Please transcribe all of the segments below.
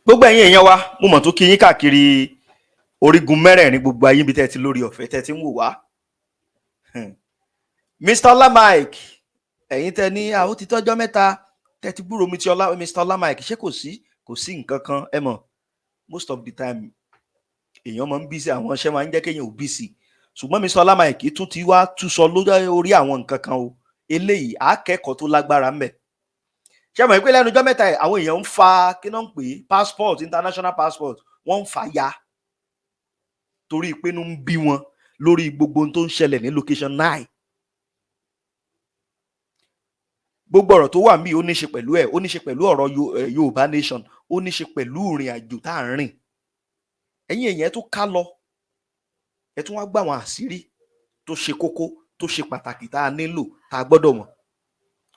gbogbo ẹ̀yin èèyàn wa mo mọ̀ tó kí yín káàkiri orígun mẹ́rẹ̀ẹ̀rin gbogbo ayé bí tẹ́ ti lórí ọ̀fẹ́ tẹ́ ti ń wò wá. Mr. Ola Mike ẹ̀yin tẹ́ ní ó ti tọ́jọ́ mẹ́ta tẹ́ ti gbúròó mi ti Mr. Ola Mike ṣé kò sí nǹkan kan ẹ mọ̀ most of the time èèyàn máa ń busy àwọn iṣẹ́ máa ń jẹ́ kéèyàn ò busy ṣùgbọ́n Mr. Ola Mike tún ti wá tún sọ lórí àwọn nǹkan kan o eléyìí akẹ́kọ̀ọ́ tó lágbára ńbẹ̀. ṣé mọ̀ pé lẹ́nu ọjọ́ mẹ́ta àwọn èèyàn ń fa kí náà ń pè passport international passport wọ́n ń fa ya torí pé inú ń bí wọn lórí gbogbo ohun tó ń ṣẹlẹ̀ ní location 9. gbogbo ọ̀rọ̀ tó wà níbí ó ní ṣe pẹ̀lú ẹ̀ ó ní ṣe pẹ̀lú ọ̀rọ̀ Yorùbá nation ó ní ṣe pẹ̀lú ìrìn àjò tá à ń rìn. ẹ̀yin èèyàn tún ká lọ ẹ tún wá gbà wọn àṣírí tó ṣe kókó tó ṣe pàtàkì tá a nílò tá a gbọ́dọ̀ mọ̀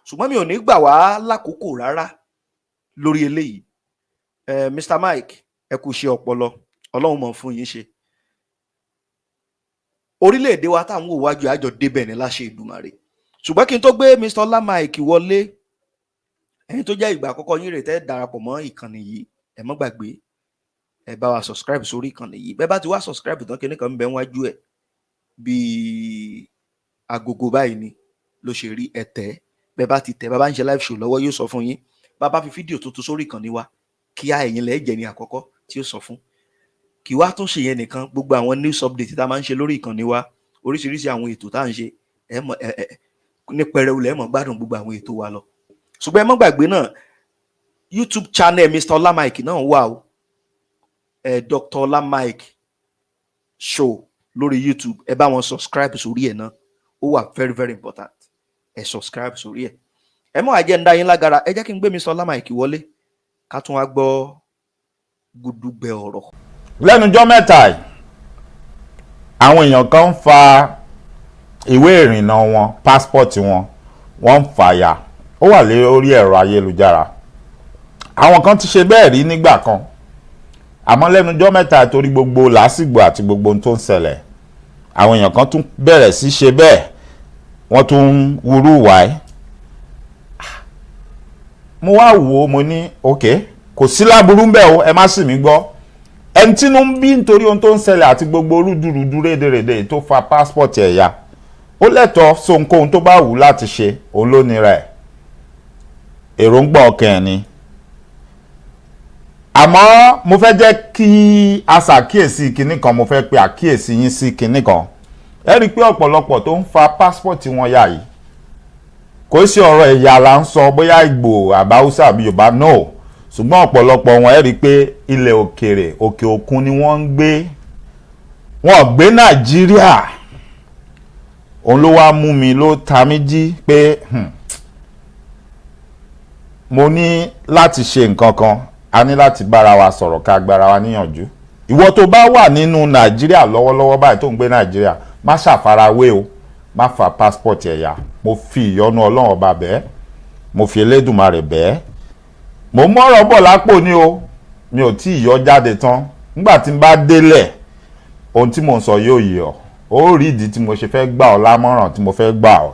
ṣùgbọ́n mi ò ní gbà wá lákòókò rárá lórí eléyìí. Mr. Mike ẹ kú iṣẹ́ ọpọlọ Ọlọ́run mọ̀ fún yín ṣe. orílẹ̀-èdè wa táwọn wò wájú àjọ débẹ̀ ní láṣẹ Èdùmàrè ṣùgbọ́n kí n tó gbé Mr. Ola Mike wọlé ẹ̀yin tó jẹ́ ìgbà àkọ́kọ́ yín rè tẹ́ darapọ̀ mọ́ ìkànnì yìí ẹ má gbàgbé ẹ bá wa subscribe sórí ìkànnì yìí bẹ́ẹ̀ bá ti wá subscribe tán kíní kan ń bẹ wájú ẹ̀ bíi agogo báyìí ni ló ṣe rí ẹ tẹ̀ bẹ́ẹ̀ bá ti tẹ̀ bá bá ń ṣe live show lọ́wọ́ yóò sọ fún yín bá bá fi fídíò tuntun sórí ìkànnì wa kí á ẹ̀yin lẹ́ẹ̀ jẹ́ ní àkọ́kọ́ tí ó sọ fún kí wá tún ṣe yẹn nìkan gbogbo àwọn news update tá a máa ń ṣe lórí ìkànnì wa oríṣiríṣi àwọn ètò tá à ń ṣe ní pẹrẹu lẹ́ẹ̀ mọ̀ gbádùn gbogbo àwọn ètò wa lọ ṣùgbọ́n ẹ má gbàgbé náà YouTube channel Mr. Ola Mike náà wà o Dr. Ola Mike Show lórí YouTube ẹ bá wọn subscribe sórí ẹ̀ náà ó wà very very important ẹ subscribe sórí ẹ̀ ẹ mọ̀ àjẹ́ndá yín lágara ẹ jẹ́ kí n gbé Mr. Ola Mike wọlé ká tún wá gbọ́ gudugbẹ ọ̀rọ̀. lẹ́nujọ́ mẹ́ta yìí àwọn èèyàn kan ń fa ìwé ìrìnnà wọn passport wọn wọ́n ń fàyà ó wà lórí ẹ̀rọ ayélujára àwọn kan ti ṣe bẹ́ẹ̀ rí nígbà kan àmọ́ lẹ́nujọ́ mẹ́ta torí gbogbo làásìgbò àti gbogbo ohun tó ń ṣẹlẹ̀ àwọn èèyàn kan tún bẹ̀rẹ̀ sí ṣe bẹ́ẹ̀ wọ́n tún ń wúrú wáyé mo wá wò ó mo ní ok kò sí láburú ń bẹ̀ o ẹ má sì mí gbọ́ ẹni tí ń bí nítorí ohun tó ń ṣẹlẹ̀ àti gbogbo rúdurùdu rédèrèdè tó fa passport ẹ̀ ya ó lẹ́tọ̀ọ́ sóhunkóhun tó bá wù láti ṣe òun ló nira ẹ̀ èròǹgbà ọkàn ẹ̀ ni àmọ́ mo fẹ́ jẹ́ kí a ṣàkíyèsí kinní kan mo fẹ́ pe àkíyèsí yín sí kinní kan ẹ rí i pé ọ̀pọ̀lọpọ̀ tó ń fa passport wọn yá yìí kò sí ọ̀rọ̀ ẹ̀yà là ń sọ bóyá Ìgbò àbáwúsá àbí Yorùbá no ṣùgbọ́n ọ̀pọ̀lọpọ̀ wọn ẹ rí i pé ilẹ̀ òkèrè òkè òkun ni wọ́n ń gbé wọn gbé Nàìjíríà òun ló wá mú mi ló ta mí jí pé mo ní láti ṣe nǹkan kan a ní láti bára wa sọ̀rọ̀ ká gbára wa níyànjú ìwọ tó bá wà nínú Nàìjíríà lọ́wọ́lọ́wọ́ báyìí tó ń gbé Nàìjíríà má ṣàfarawé o má fa passport ẹ̀yà mo fi ìyọ́nú Ọlọ́run ọba bẹ́ẹ̀ mo fi Elédùmarè bẹ́ẹ̀ mo mọ́rọ̀ bọ̀ lápò ní o mi ò tí ì yọ jáde tán nígbà tí n bá délẹ̀ ohun tí mò ń sọ yóò yé ọ ó rí ìdí tí mo ṣe fẹ́ gbà ọ́ lámọ̀ràn tí mo fẹ́ gbà ọ́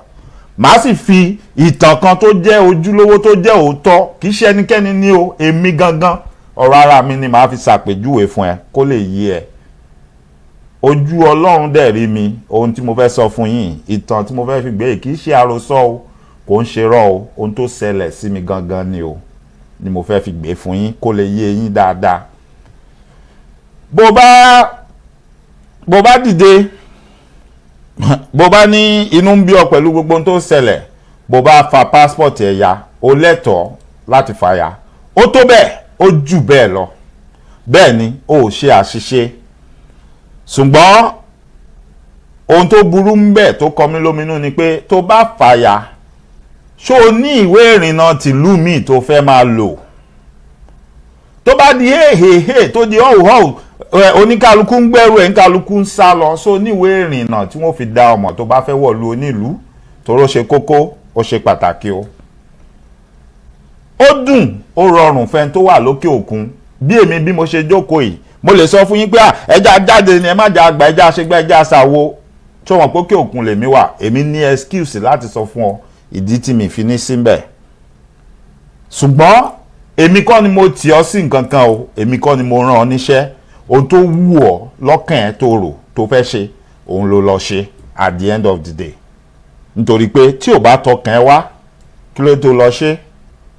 màá sì fi ìtàn kan tó jẹ́ ojúlówó tó jẹ́ òótọ́ kì í ṣe ẹnikẹ́ni ní o èmi gangan ọ̀rọ̀ ara mi ni màá fi ṣàpèjúwe fún ẹ kó lè yé ẹ ojú Ọlọ́run dẹ̀ rí mi ohun tí mo fẹ́ sọ fún yín ìtàn tí mo fẹ́ fi gbé kì í ṣe àròsọ o kò ń ṣe rọ́ o ohun tó ṣẹlẹ̀ sí mi gangan ni o ni mo fẹ́ fi gbé fún yín kó lè yé yín dáadáa bó bá dìde bó bá ní inú ń bí ọ pẹ̀lú gbogbo ohun tó ṣẹlẹ̀ bó bá fa passport ẹ̀yà o lẹ́tọ̀ọ́ láti fàyà ó tó bẹ́ẹ̀ ó jù bẹ́ẹ̀ lọ bẹ́ẹ̀ ni ó ṣe àṣìṣe ṣùgbọ́n ohun tó burú ń bẹ tó kọ mí lóminú ni pé tó bá fàyà ṣó o ní ìwé ìrìnnà tìlú míì tó fẹ́ máa lò tó bá di hehehe tó di họ́wùhọ́wù oníkálukú ń gbẹ́rù ẹ̀ oníkálukú ń sá lọ ṣó ní ìwé ìrìnnà tí wọ́n fi dá ọmọ tó bá fẹ́ wọ̀lú onílùú toró ṣe kókó ó ṣe pàtàkì o ó dùn ó rọrùn fẹ́ni tó wà lókè òkun bí èmi bí mo ṣe jókòó yìí mo lè sọ fún yín pé ẹja jáde ni ẹ má jà àgbà ẹja ṣègbè ẹja ṣàwo tí wọn pé òkè òkun lèmi wà èmi ní excuse láti sọ fún ọ ìdí tí mi fi ní síbẹ̀ ṣùgbọ́n èmi kọ́ ni mo tì ọ́ sí nǹkan kan o, èmi kọ́ ni mo rán ọ níṣẹ́. Ohun tó wù ọ́ lọ́kàn ẹ̀ tó rò tó fẹ́ ṣe òun ló lọ ṣe at the end of the day. Nítorí pé tí ò bá tọkàn ẹ wá kí ló tó lọ ṣe?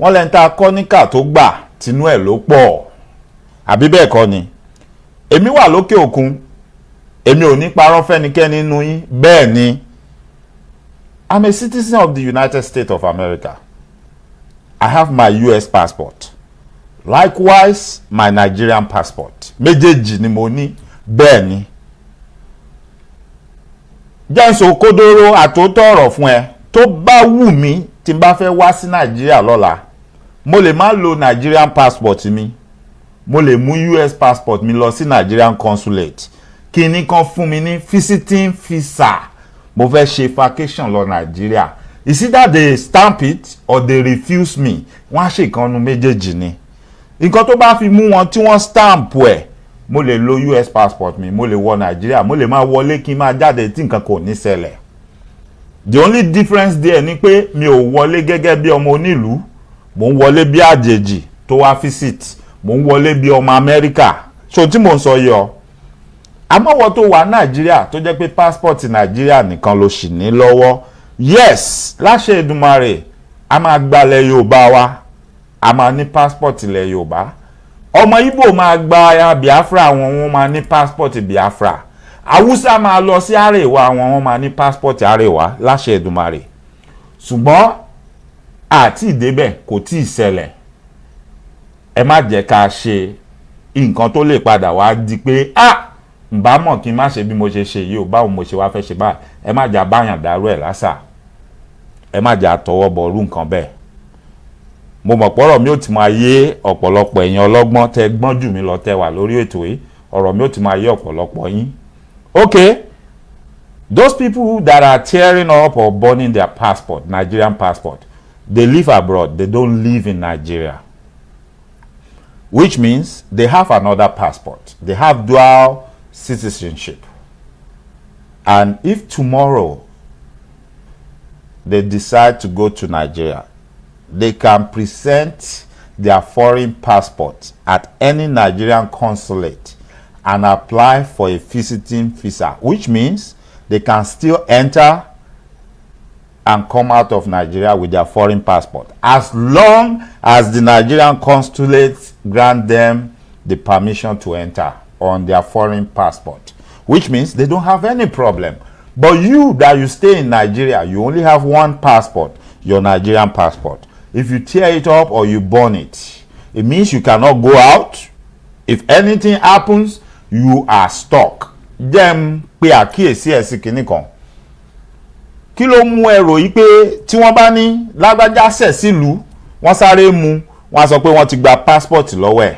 Wọ́n lẹ́ni tá a kọ́ níkà tó gbà tinú ẹ̀ ló pọ̀. Àbí bẹ́ẹ̀ kọ́ ni? Èmi wà lókè òkun, èmi ò ní parọ́ fẹ́nikẹ́ni nínú yín. Bẹ́ẹ̀ ni, I'm a citizen of the United States of America. I have my US passport. Likewise, my Nigerian passport. Méjèèjì ni mo ní. Bẹ́ẹ̀ ni. Jẹ́ n sọ kódóró àtòótọ́ ọ̀rọ̀ fún ẹ. Tó bá wù mí tí n bá fẹ́ wá sí Nàìjíríà lọ́la, mo lè má lo Nigerian passport mi. Mo lè mú US passport mi lọ sí Nigerian Consulate. Kí ni kan fún mi ní visiting visa. Mo fẹ́ ṣe vacation lọ Nàìjíríà. Is either they stamp it or they refuse me. Wọ́n á ṣe ìkànnù méjèèjì ni. Nǹkan tó bá fi mú wọn tí wọ́n stamp ẹ̀, mo lè lo US passport mi, mo lè wọ Nàìjíríà, mo lè máa wọlé kí n máa jáde tí nǹkan kò ní ṣẹlẹ̀. The only difference there ni pé mi ò wọlé gẹ́gẹ́ bí ọmọ onílùú, mo ń wọlé bí àjèjì tó wá visit, mo ń wọlé bí ọmọ Amẹ́ríkà. So tí mo ń sọ yọ, àmọ́ wọ́n tó wà Nàìjíríà tó jẹ́ pé passport Nàìjíríà nìkan ló ṣì ní lọ́wọ́. Yes, láṣẹ Èdùmàrè, a máa gbalẹ̀ Yorùbá wa, a máa ní passport ilẹ̀ Yorùbá. Ọmọ Ìgbò máa gba Biafra wọn máa ní passport Biafra. Hausa máa lọ sí Àrèwá wọn máa ní passport Àrèwá láṣẹ Èdùmàrè. Ṣùgbọ́n àti ìdébẹ̀ kò tí ì ṣẹlẹ̀. Ẹ má jẹ́ ká ṣe nǹkan tó lè padà wá di pé ǹbá mọ̀ kí n má ṣe bí mo ṣe ṣe yìí ò báwo mo ṣe wá fẹ́ ṣe báyìí. Ẹ má jà báyàn dárú ẹ̀ lásà. Ẹ má jà tọwọ́ bọ irú nǹkan bẹ́ẹ̀. Mo mọ̀ pọ̀rọ̀ mi ò ti máa yé ọ̀pọ̀lọpọ̀ èèyàn ọlọ́gbọ́n tẹ́ gbọ́n jù mí lọ tẹ́ wà lórí ètò yìí. Ọ̀rọ̀ mi ò ti máa yé ọ̀pọ̀lọpọ̀ yín. Okay, those people that are tearing up or burning their passport, Nigerian passport, they live abroad. They don't live in Nigeria. Which means they have another passport. They have dual citizenship. And if tomorrow they decide to go to Nigeria, they can present their foreign passport at any Nigerian consulate and apply for a visiting visa, which means they can still enter and come out of Nigeria with their foreign passport, as long as the Nigerian consulate grant them the permission to enter on their foreign passport, which means they don't have any problem. But you that you stay in Nigeria, you only have one passport, your Nigerian passport. If you tear it up or you burn it, it means you cannot go out. If anything happens, you are stuck. Dem pe àkíyèsí ẹ̀ sí kinní kan. Kí ló mú ẹ rò yí pé tí wọ́n bá ní lágbájá ṣẹ̀ sílùú, wọ́n sáré mú, wọ́n á sọ pé wọ́n ti gba passport lọ́wọ́ ẹ̀.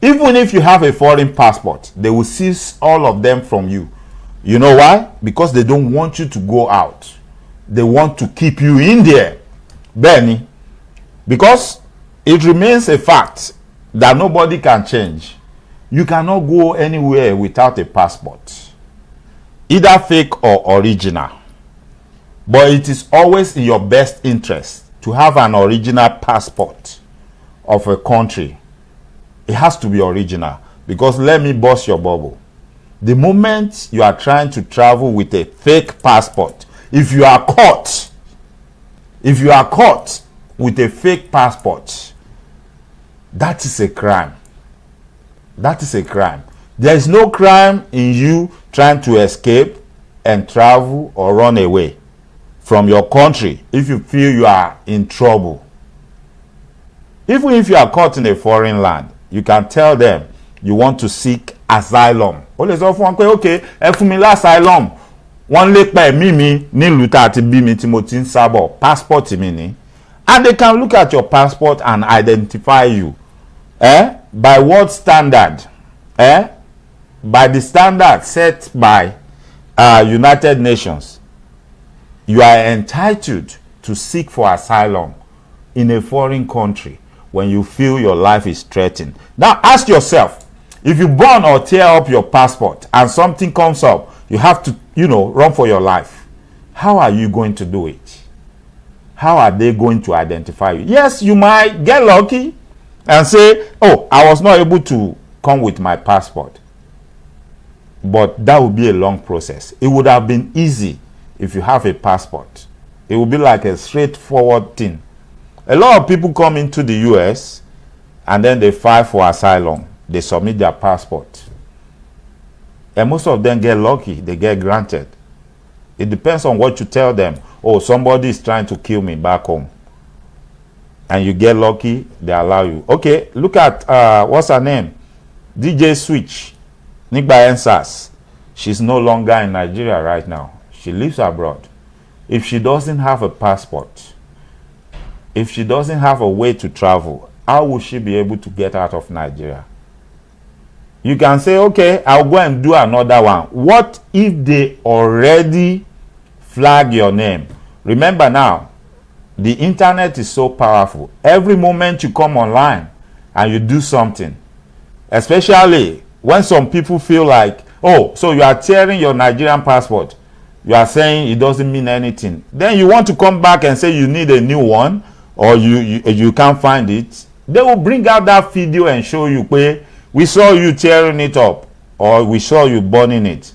Even if you have a foreign passport, they will seize all of them from you. You know why? Because they don't want you to go out. They want to keep you in there. Bẹ́ẹ̀ni, because it remains a fact that nobody can change. You cannot go anywhere without a passport, either fake or original. But it is always in your best interest to have an original passport of a country. It has to be original, because let me burst your bubble. The moment you are trying to travel with a fake passport, if you are caught with a fake passport, that is a crime. That is a crime. There is no crime in you trying to escape and travel or run away from your country if you feel you are in trouble. Even if you are caught in a foreign land, you can tell them you want to seek asylum. O lè sọ fún wọn pé okay, ẹ fún mi l'asylum. Wọ́n lè pa ẹ̀mí mi nílùú tá ti bí mi tí mo ti ń sábọ̀, passport mi ni. And they can look at your passport and identify you. By what standard? By the standard set by United Nations. You are entitled to seek for asylum in a foreign country when you feel your life is threatened. Now ask yourself, if you burn or tear up your passport and something comes up, you have to, run for your life. How are you going to do it? How are they going to identify you? Yes, you might get lucky. and say, oh, I was not able to come with my passport. But that would be a long process. It would have been easy if you have a passport. It would be like a straightforward thing. A lot of people come into the US and then they file for asylum. They submit their passport. And most of them get lucky. They get granted. It depends on what you tell them. Oh, somebody is trying to kill me back home. And you get lucky, they allow you. Okay, look at, what's her name? DJ Switch, Nipa Ensas. She's no longer in Nigeria right now. She lives abroad. If she doesn't have a passport, if she doesn't have a way to travel, how will she be able to get out of Nigeria? You can say, okay, I'll go and do another one. What if they already flag your name? Remember now, the internet is so powerful. Every moment you come online and you do something, especially when some people feel like, oh, so you are tearing your Nigerian passport. You are saying it doesn't mean anything. Then you want to come back and say you need a new one, or you can't find it. They will bring out that video and show you, we saw you tearing it up, or we saw you burning it.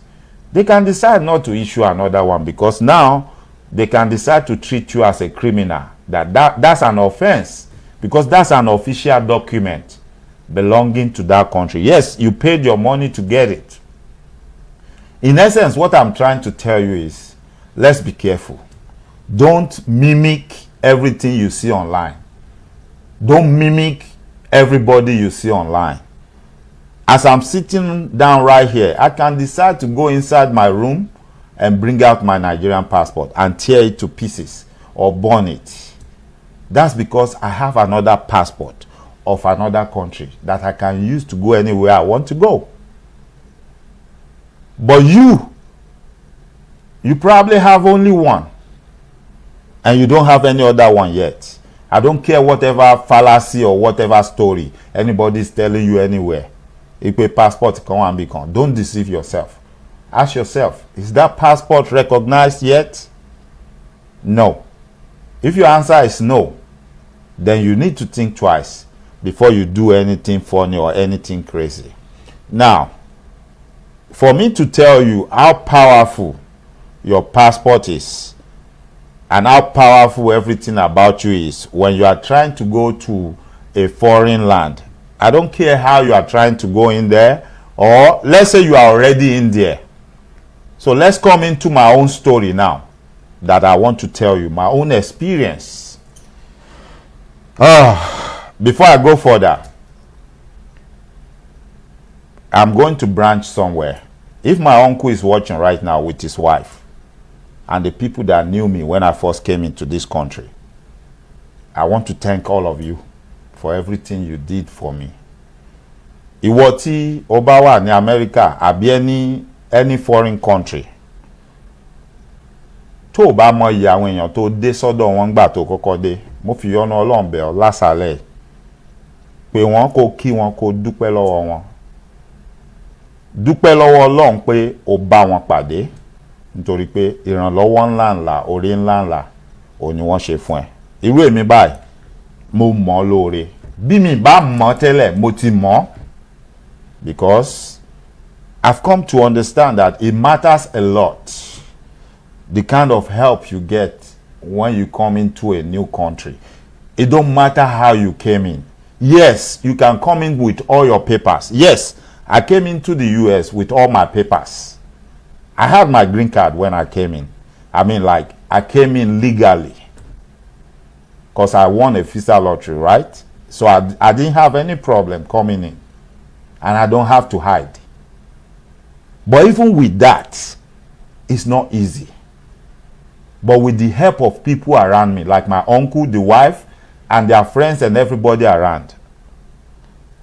They can decide not to issue another one, because now they can decide to treat you as a criminal. That's an offense, because that's an official document belonging to that country. Yes, you paid your money to get it. In essence, what I'm trying to tell you is, let's be careful. Don't mimic everything you see online. Don't mimic everybody you see online. As I'm sitting down right here, I can decide to go inside my room and bring out my Nigerian passport and tear it to pieces or burn it. That's because I have another passport of another country that I can use to go anywhere I want to go. But you probably have only one, and you don't have any other one yet. I don't care whatever fallacy or whatever story anybody is telling you anywhere. If a passport come and become, don't deceive yourself. Ask yourself, is that passport recognized yet? No. If your answer is no, then you need to think twice before you do anything funny or anything crazy. Now, for me to tell you how powerful your passport is and how powerful everything about you is when you are trying to go to a foreign land, I don't care how you are trying to go in there, or let's say you are already in there. So let's come into my own story now that I want to tell you, my own experience. Before I go further, I'm going to branch somewhere. If my uncle is watching right now with his wife and the people that knew me when I first came into this country, I want to thank all of you for everything you did for me. Ìwọ tí ó bá wà ní America àbí any foreign country, tó bá mọ iye àwọn èèyàn tó dé sọ́dọ̀ wọn gbà tó kọ́kọ́ dé, mo fi yọ́nú Ọlọ́run bẹ̀ ọ́ lásàlẹ̀ pé wọ́n kó kí wọn kó dúpẹ́ lọ́wọ́ wọn. Dúpẹ́ lọ́wọ́ Ọlọ́run pé ó bá wọn pàdé, nítorí pé ìrànlọ́wọ́ ńláńlá, oore ńláńlá ó ní wọ́n ṣe fún ẹ. Irú èmi báyìí, mo mọ̀ lóore. Bí mi bá mọ̀ tẹ́lẹ̀, mo ti mọ̀, because I've come to understand that it matters a lot the kind of help you get when you come into a new country. It don't matter how you came in. Yes, you can come in with all your papers. Yes, I came into the US with all my papers. I had my green card when I came in. I mean, like, I came in legally because I won a visa lottery, right? So I didn't have any problem coming in, and I don't have to hide. But even with that, it's not easy. But with the help of people around me, like my uncle, the wife, and their friends and everybody around,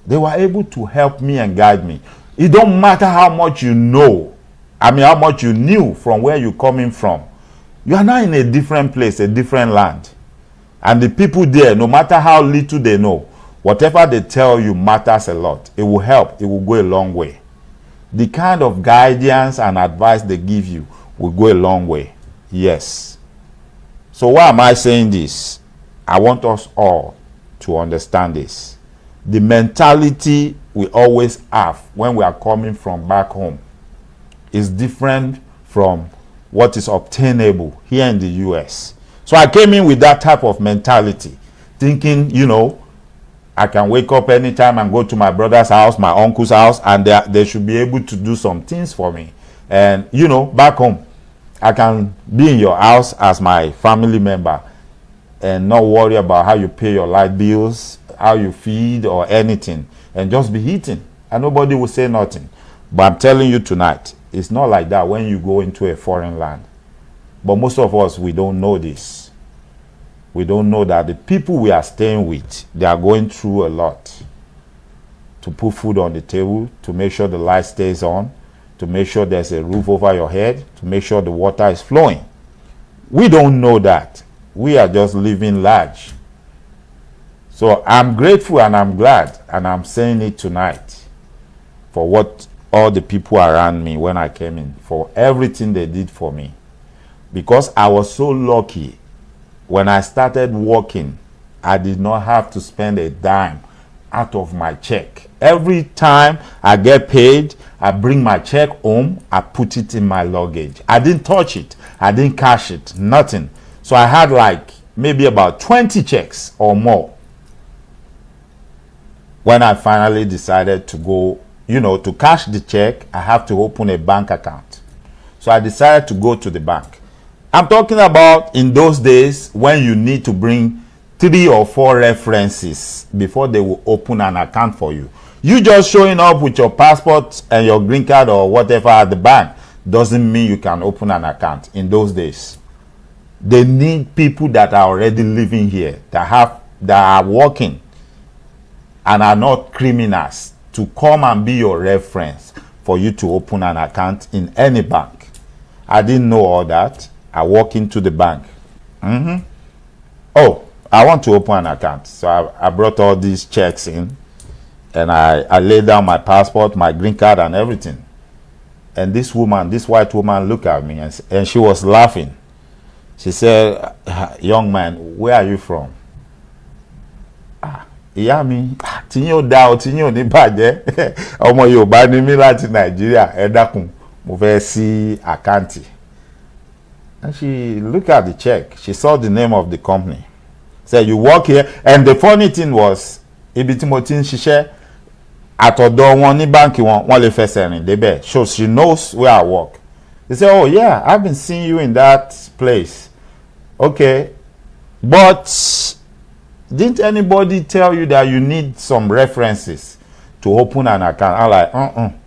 they were able to help me and guide me. It don't matter how much you know, how much you knew from where you're coming from. You are now in a different place, a different land. And the people there, no matter how little they know, whatever they tell you matters a lot. It will help. It will go a long way. The kind of guidance and advice they give you will go a long way. Yes. So why am I saying this? I want us all to understand this. the mentality we always have when we are coming from back home is different from what is obtainable here in the US. So I came in with that type of mentality, thinking, you know, I can wake up anytime and go to my brother's house, my uncle's house, and they should be able to do some things for me. And, you know, back home, I can be in your house as my family member and not worry about how you pay your light bills, how you feed or anything, and just be eating. And nobody will say nothing. But I'm telling you tonight, it's not like that when you go into a foreign land. But most of us, we don't know this. We don't know that the people we are staying with, they are going through a lot to put food on the table, to make sure the light stays on, to make sure there's a roof over your head, to make sure the water is flowing. We don't know that. We are just living large. So I'm grateful and I'm glad, and I'm saying it tonight, for what all the people around me when I came in, for everything they did for me. Because I was so lucky. When I started working, I did not have to spend a dime out of my check. Every time I get paid, I bring my check home, I put it in my luggage. I didn't touch it. I didn't cash it, nothing. So I had like maybe about 20 checks or more. When I finally decided to go, you know, to cash the check, I have to open a bank account. So I decided to go to the bank. I'm talking about in those days when you need to bring 3 or 4 references before they will open an account for you. You just showing up with your passport and your green card or whatever at the bank doesn't mean you can open an account in those days. They need people that are already living here, that are working and are not criminals, to come and be your reference for you to open an account in any bank. I didn't know all that. I walk into the bank. Oh, I want to open an account. So I brought all these checks in, and I laid down my passport, my green card, and everything. And this white woman, looked at me and she was laughing. She said, "Young man, where are you from?" Ìyá mi, tí yín ò dá o, tí yín ò ní bàjẹ́. Ọmọ Yorùbá ni mí láti Nàìjíríà, ẹ dákun, mo fẹ́ ṣí àkáǹtì. And she looked at the check. She saw the name of the company. Said, "You work here." And the funny thing was, ibi tí mo ti ń ṣiṣẹ́, àtọ̀dọ̀ wọn ní báǹkì wọn lè fẹsẹ̀ rìn débẹ̀. So she knows where I work. They said, "Oh yeah, I've been seeing you in that place." Okay, but didn't anybody tell you that you need some references to open an account? I'm like,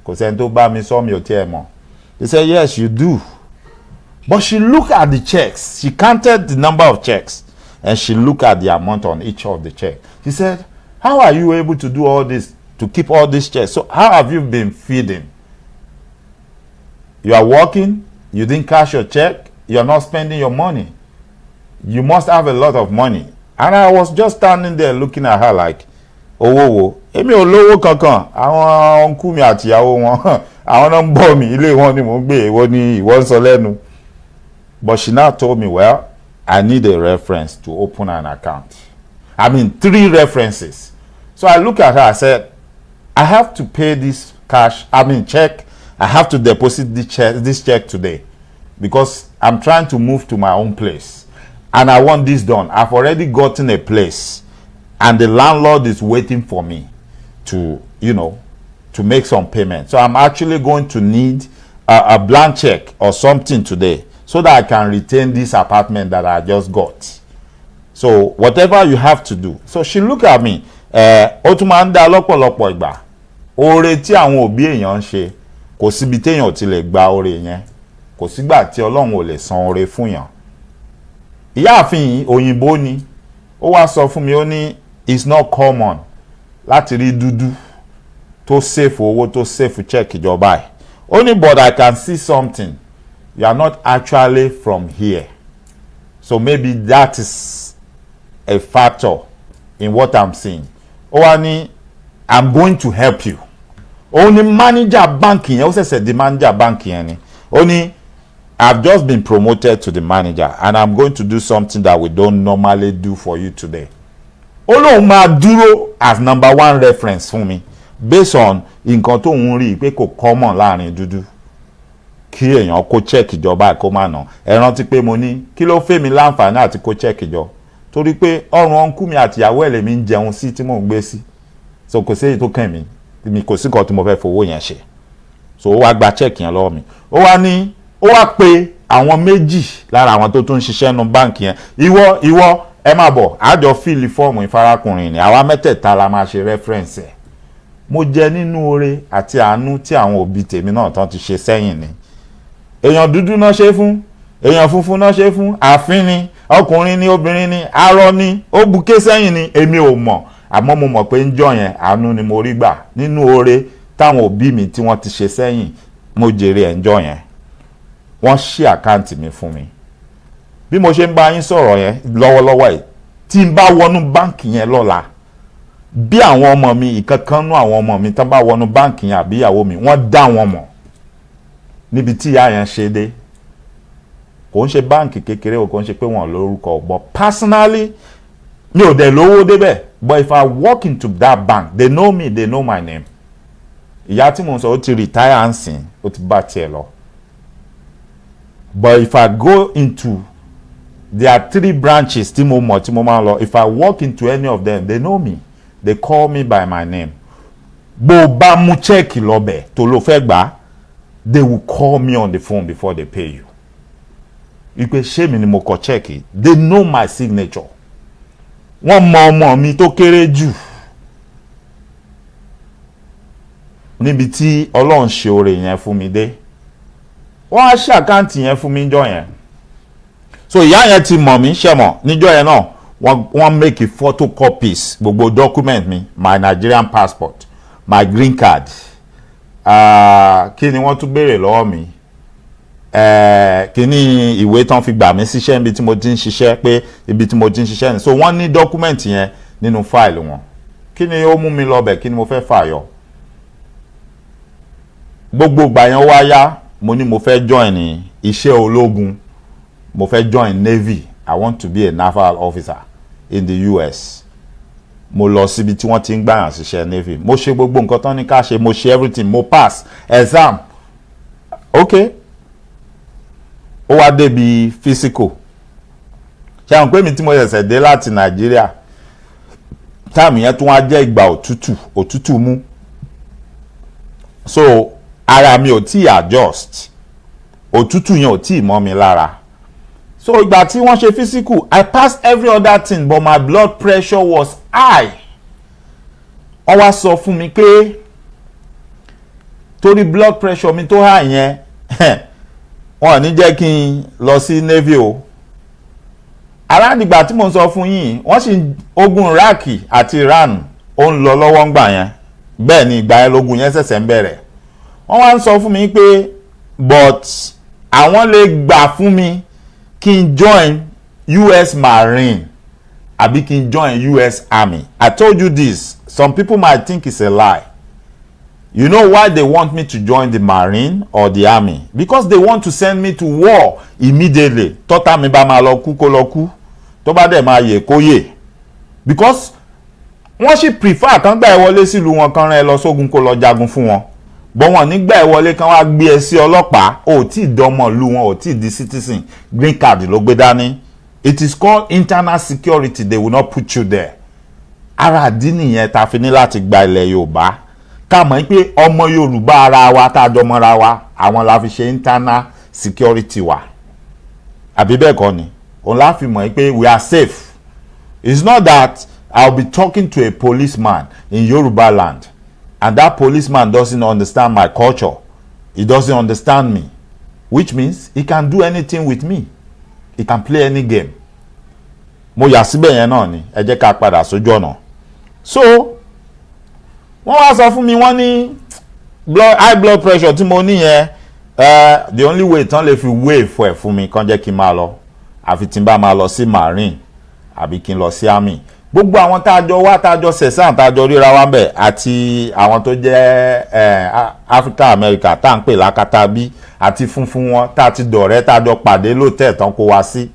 kò sẹ́ni tó bá mi sọ mi ò tiẹ̀ mọ̀. They said, "Yes, you do." But she looked at the checks. She counted the number of checks, and she looked at the amount on each of the checks. She said, "How are you able to do all this, to keep all these checks? So how have you been feeding? You are working, you didn't cash your check, you are not spending your money. You must have a lot of money." And I was just standing there looking at her like, "Owó, èmi ò lówó kankan. Àwọn uncle mi àti ìyàwó wọn, àwọn náà ń bọ̀ mí, ilé wọn ni mò ń gbé, èwo ni ìwọ ń sọ lẹ́nu." But she now told me, "Well, I need a reference to open an account. I mean, 3 references." So I looked at her, I said, "I have to pay this check. I have to deposit this check today because I'm trying to move to my own place. And I want this done. I've already gotten a place and the landlord is waiting for me to, to make some payment. So I'm actually going to need a blank check or something today so that I can retain this apartment that I just got. So whatever you have to do." So she looked at me. Ó tún máa ń dá lọ́pọ̀lọpọ̀ ìgbà. Oore tí àwọn òbí èèyàn ń ṣe, kò síbi téèyàn ò ti lè gba oore yẹn. Kò sígbà tí Ọlọ́run ò lè san oore fún yàn. Ìyáàfin òyìnbó ni. Ó wá sọ fún mi, ó ní it's not common láti rí dúdú tó save owó tó save check ìjọba ẹ̀. Ó ní but I can see something. You are not actually from here. So maybe that is a factor in what I'm seeing. Ó wá ní, "I'm going to help you." Ó ní manager bank yẹn, ó ṣẹ̀ṣẹ̀ di manager bank yẹn ni. Ó ní, "I've just been promoted to the manager and I'm going to do something that we don't normally do for you today." ó lóun máa dúró as number one reference fún mi based on nǹkan tóun rí i pé kò common láàrin dúdú kí èèyàn kó check ìjọba kó má nà. ẹ rántí pé mo ní kí ló fẹ́ mi láǹfààní àti kó check ìjọ torí pé ọrùn ọ̀nkú mi àtìyàwó ẹ̀ lèmi ń jẹun sí tí mò ń gbé sí so kò sí èyí tó kàn mí mi kò sí nǹkan tí mo fẹ́ fowó yẹn ṣe so ó wá gba check yẹn lọ́wọ́ mi ó wá pe àwọn méjì lára àwọn tó tún ń ṣiṣẹ́ nu báǹkì yẹn ìwọ ẹ má bọ̀ àjọ fíìlì fọ́ọ̀mù ìfarakùnrin ni àwa mẹ́tẹ̀ẹ̀ta la máa ṣe reference ẹ̀ mo jẹ nínú oore àti àánú tí àwọn òbí tèmi náà tán ti ṣe sẹ́yìn ni èèyàn dúdú náà ṣe fún èèyàn funfun náà ṣe fún àfin ni ọkùnrin ni obìnrin ni arọ ni ó buké sẹ́yìn ni èmi ò mọ̀ àmọ́ mo mọ̀ pé ń jọ yẹn àánú ni mo rí gbà nínú oore táwọn òbí mi tí wọ́n ti ṣe sẹ́yìn mo jèrè ẹ̀ ń jọ yẹn wọ́n ṣí àkáǹtì mi fún mi bí mo ṣe ń bá yín sọ̀rọ̀ yẹn lọ́wọ́lọ́wọ́ yìí tí n bá wọnú báǹkì yẹn lọ́la bí àwọn ọmọ mi ìkankanú àwọn ọmọ mi tán bá wọnú báǹkì yẹn àbí ìyàwó mi wọ́n dá wọn mọ̀ níbi tí ìyá yẹn ṣe dé kò ń ṣe báǹkì kékeré o kò ń ṣe pé wọ́n lórúkọ but personally mi ò dẹ̀ lówó débẹ̀ but if I walk into that bank they know me they know my name ìyá tí mo sọ ó ti retire and sìn ó ti bá tiẹ̀ lọ but if I go into there are 3 branches tí mo mọ̀ tí mo máa lọ if I walk into any of them they know me they call me by my name bó o bá mú check lọ́bẹ̀ tó ló fẹ́ gbà they will call me on the phone before they pay you ipe ṣé mi ni mo kọ check they know my signature wọ́n mọ ọmọ mi tó kéré jù níbi tí Ọlọ́run ṣe oore yẹn fún mi dé wọ́n á ṣe àkáǹtì yẹn fún mi níjọ́ yẹn so ìyá yẹn ti mọ̀ mí ṣẹ̀mọ̀ níjọ́ yẹn náà wọ́n make photocopies gbogbo document mi my Nigerian passport my green card kí ni wọ́n tún béèrè lọ́wọ́ mi kí ni ìwé tán fi gbà mí síṣẹ́ níbi tí mo ti ń ṣiṣẹ́ pé ibi tí mo ti ń ṣiṣẹ́ ni so wọ́n ní document yẹn nínú file wọn kí ni ó mú mi lọ bẹ̀ kí ni mo fẹ́ fàyọ gbogbo ìgbà yẹn wá yá mo ní mo fẹ́ join ní iṣẹ́ ológun mo fẹ́ join Navy I want to be a naval officer in the US mo lọ síbi tí wọ́n ti ń gbàyàn síṣẹ́ Navy mo ṣe gbogbo nǹkan tán ní ká ṣe mo ṣe everything mo pass exam okay ó wá débi physical ṣe àwọn pé mi tí mo ṣẹ̀ṣẹ̀ dé láti Nàìjíríà táàmù yẹn tún wá jẹ́ ìgbà òtútù mú so ara mi ò tí adjust òtútù yẹn ò tí mọ́ mi lára so ìgbà tí wọ́n ṣe physical I passed every other thing but my blood pressure was high wọ́n wá sọ fún mi pé torí blood pressure mi tó high yẹn wọ́n ní jẹ́ kí n lọ sí Navy o aládìgbà tí mo sọ fún yín wọ́n sì ogun Iraq àti Iran ó ń lọ lọ́wọ́ ńgbà yẹn bẹ́ẹ̀ ni ìgbà yẹn lógun yẹn ṣẹ̀ṣẹ̀ ń bẹ̀rẹ̀ wọ́n wá ń sọ fún mi pé but àwọn lè gbà fún mi kí n join US Marine àbí kí n join US Army. I told you this some people might think it's a lie. You know why they want me to join the Marine or the Army? Because they want to send me to war immediately. Tọ́ta mi bá máa lọ kú kó lọ kú. Tó bá dẹ̀ máa yè kó yè. Because wọ́n sì prefer kan gbà ẹ wọlé sílùú wọn kan rán ẹ lọ sógun kó lọ jagun fún wọn. Bọ́ wọn nígbà ẹ wọlé kan wá gbé ẹ sí ọlọ́pàá. Ò tí ì dọmọ ìlú wọn, ò tí ì di citizen. Green card ló gbé dání. It is called internal security. They will not put you there. Ara àdí nìyẹn ta fi ní láti gba ilẹ̀ Yorùbá. Ká mọ̀ pé ọmọ Yorùbá ara wa tá a jọ mọ́ra wa àwọn la fi ṣe internal security wa àbí bẹ́ẹ̀ kọ́ ni òun la fi mọ̀ pé we are safe. It's not that I'll be talking to a policeman in Yoruba land and that policeman doesn't understand my culture, he doesn't understand me, which means he can do anything with me, he can play any game. Mo yà síbẹ̀ yẹn náà ni ẹ jẹ́ ká padà sójú ọ̀nà. So wọ́n wá sọ fún mi wọ́n ní high blood pressure tí mo ní yẹn the only way tán lè fi wave ẹ̀ fún mi kàn jẹ́ kí n máa lọ àfi tí n bá máa lọ sí Marine àbí kí n lọ sí Army. Gbogbo àwọn tá a jọ wá tá a jọ sẹ̀sán tá a jọ ríra wá ń bẹ̀ àti àwọn tó jẹ́ Africa America tá à ń pè lákàtà bí àti funfun wọn tá a ti dọ̀rẹ́ tá a jọ pàdé lóòtẹ́ tán kó wá sí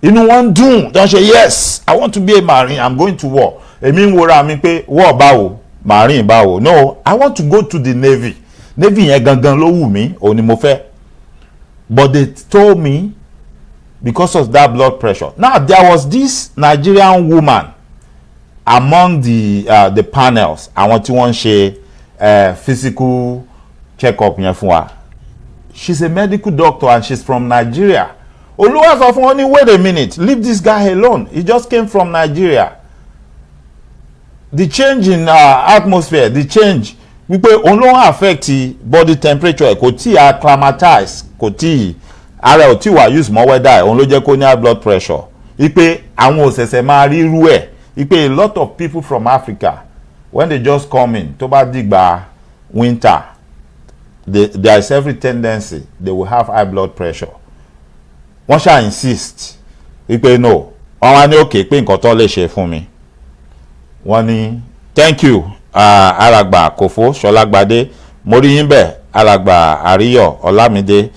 inú wọn dùn tó ń ṣe yes I want to be a marine, I'm going to war. Èmi ń wora mi pé war báwo, marine báwo. No, I want to go to the navy. Navy yẹn gangan ló wù mí, òun ni mo fẹ́. But they told me because of that blood pressure. Now there was this Nigerian woman among the panels, àwọn tí wọ́n ń ṣe physical check-up yẹn fún wa. She's a medical doctor and she's from Nigeria. Olúwa sọ fún wọn ní wait a minute, leave this guy alone. He just came from Nigeria. The change in atmosphere, the change wípé òun ló ń affect body temperature, kò tí acclimatize, kò tí ara ò tí wà use mọ́ weather, òun ló jẹ́ kó ní high blood pressure. Wípé àwọn òṣèṣẹ́ máa rí irú ẹ̀. Wípé a lot of people from Africa, when they just come in, tó bá dìgbà winter, there is every tendency they will have high blood pressure. Wọ́n ṣá insist wípé no, wọ́n wá ní okay pé nǹkan tó lè ṣe fún mi. Wọ́n ní thank you alàgbà Kòfó Ṣọlágbadé, mo rí yín bẹ̀ alàgbà Àríyọ̀ Ọlámídé,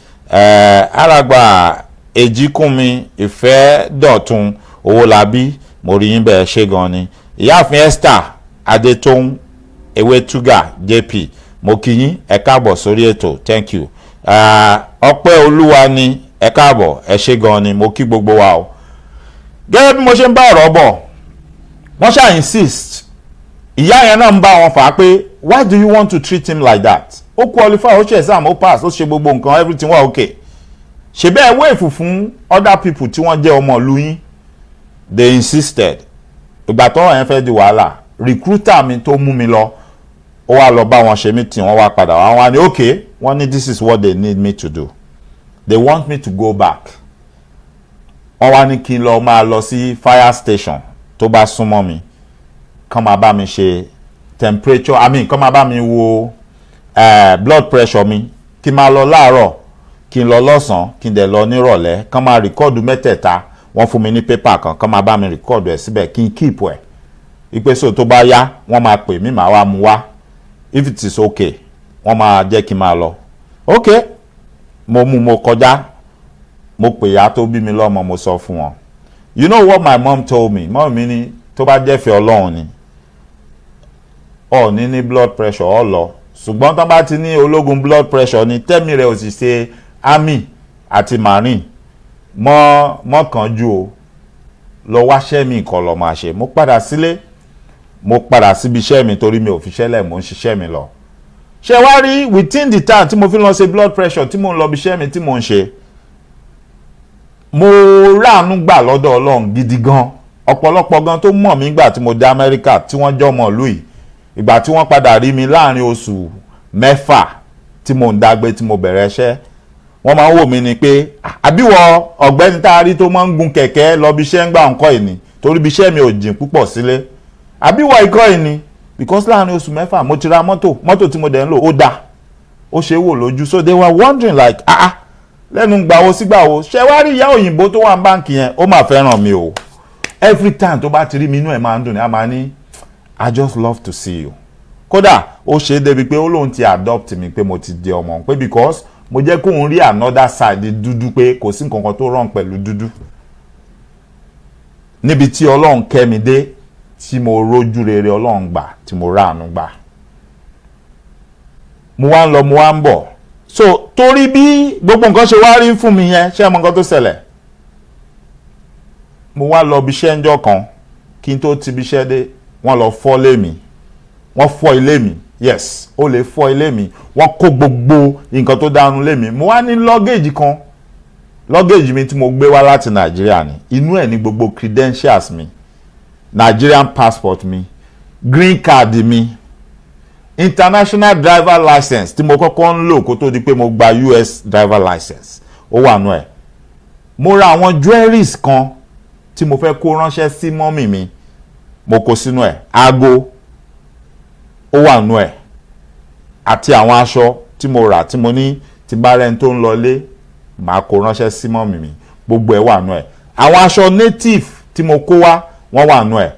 alàgbà Èjìkúnmi Ìfẹ́dọ̀tun Owólabí, mo rí yín bẹ̀ ṣé gan ni. Ìyáàfin Esther Adétóun Ewétúgà JP, mo kí yín, ẹ káàbọ̀ sórí ètò, thank you. Ọpẹ́ Olúwa ni ẹ káàbọ̀, ẹ ṣé gan ni, mo kí gbogbo wa o. Gẹ́gẹ́ bí mo ṣe ń bá ọ̀rọ̀ bọ̀, wọ́n ṣá insist. Ìyá yẹn náà ń bá wọn fà á pé why do you want to treat him like that? Ó qualify, ó ṣe exam, ó pass, ó ṣe gbogbo nǹkan, everything wà okay. Ṣé bẹ́ẹ̀ wéèfù fún other people tí wọ́n jẹ́ ọmọ ìlú yín? They insisted. Ìgbà tọ́rọ̀ yẹn fẹ́ di wàhálà, recruiter mi tó mú mi lọ, ó wá lọ bá wọn ṣe meeting, wọ́n wá padà wá, wọ́n ní okay, wọ́n ní this is what they need me to do. They want me to go back. Wọ́n wá ní kí n lọ máa lọ sí fire station tó bá súnmọ́ mi, kán máa bá mi ṣe temperature, kán máa bá mi wo blood pressure mi, kí n máa lọ láàárọ̀, kí n lọ lọ́sàn-án, kí n dẹ̀ lọ nírọ̀lẹ́, kán máa record mẹ́tẹ̀ẹ̀ta, wọ́n fún mi ní paper kan, kán máa bá mi record ẹ̀ síbẹ̀, kí n keep ẹ̀. Ìpè so tó bá yá, wọ́n máa pè mí, màá wá mú wá. If it is okay, wọ́n máa jẹ́ kí n máa lọ. Okay, mo kọjá, mo pè ya tó bí mi lọ́mọ, mo sọ fún wọn. You know what my mom told me? Mom mi ní tó bá jẹ́ fẹ́ Ọlọ́run ni, ní blood pressure ọ lọ. Ṣùgbọ́n tán bá ti ní ológun blood pressure ni, tẹ́mi rẹ̀ ò sì ṣe army àti marine. Mọ́ kánjú o, lọ wáṣẹ́ mi nǹkan lọ máa ṣe. Mo padà sílé, mo padà síbi iṣẹ́ mi torí mi ò fi ṣẹlẹ̀, mo ń ṣiṣẹ́ mi lọ. Ṣé wá rí within the time tí mo fi lọ ṣe blood pressure tí mo ń lọ bí iṣẹ́ mi tí mo ń ṣe, mo ráàánú gbà lọ́dọ̀ Ọlọ́run gidi gan. Ọ̀pọ̀lọpọ̀ gan tó mọ̀ mí gbà tí mo dé Amẹ́ríkà tí wọ́n jọ mọ̀ ìlú yìí, ìgbà tí wọ́n padà rí mi láàrin oṣù 6 tí mo ń dágbé tí mo bẹ̀rẹ̀ iṣẹ́, wọ́n máa ń wò mí ni pé àbíwọ ọ̀gbẹ́ni tá a rí tó máa ń gun kẹ̀kẹ́ lọ bí iṣẹ́ ń gbà ńkọ́ ìní torí bí iṣẹ́ mi ò jìn púpọ̀ sílé, àbíwọ ikọ́ ìní because láàrin oṣù 6 mo ti ra mọ́tò tí mo dẹ̀ ń lò ó dáa, ó ṣe wò lójú. So they were wondering like lẹ́nu gbàwo sígbàwo, ṣé wá rí ìyá òyìnbó tó wà ní báǹkì yẹn, ó máa fẹ́ràn mi o. Every time tó bá ti rí mi inú ẹ̀ máa ń dùn ní, a máa ní I just love to see you. Kódà ó ṣe é débi pé ó lóun ti adopt mi pé mo ti di ọmọ pé because mo jẹ́ kóun rí another side dúdú pé kò sí nǹkan kan tó wrong pẹ̀lú dúdú. Níbi tí Ọlọ́run kẹ́ mi dé, tí mo rójú rere Ọlọ́run gbà, tí mo ráàánú gbà. Mo wá ń lọ, mo wá ń bọ̀. So torí bí gbogbo nǹkan ṣe wá rí fún mi yẹn, ṣé mọ nǹkan tó ṣẹlẹ̀? Mo wá lọ bí iṣẹ́ ńjọ́ kan, kí n tó ti bí iṣẹ́ dé, wọ́n lọ fọ́ ilé mi. Wọ́n fọ́ ilé mi. Yes, ó lè fọ́ ilé mi. Wọ́n kó gbogbo nǹkan tó dánú ilé mi. Mo wá ní luggage kan. Luggage mi tí mo gbé wá láti Nigeria ni. Inú ẹ̀ ní gbogbo credentials mi. Nigerian passport mi. Green card mi. International driver license tí mo kọ́kọ́ ń lò kó tó di pé mo gba US driver license. Ó wà nú ẹ̀. Mo ra àwọn jewelries kan tí mo fẹ́ kó ránṣẹ́ sí mọ́mì mi. Mo kó sínú ẹ̀. Aago ó wà nú ẹ̀. Àti àwọn aṣọ tí mo rà tí mo ní tí bá rẹ́ni tó ń lọlé màá kó ránṣẹ́ sí mọ́mì mi. Gbogbo ẹ̀ wà nú ẹ̀. Àwọn aṣọ native tí mo kó wá wọ́n wà nú ẹ̀.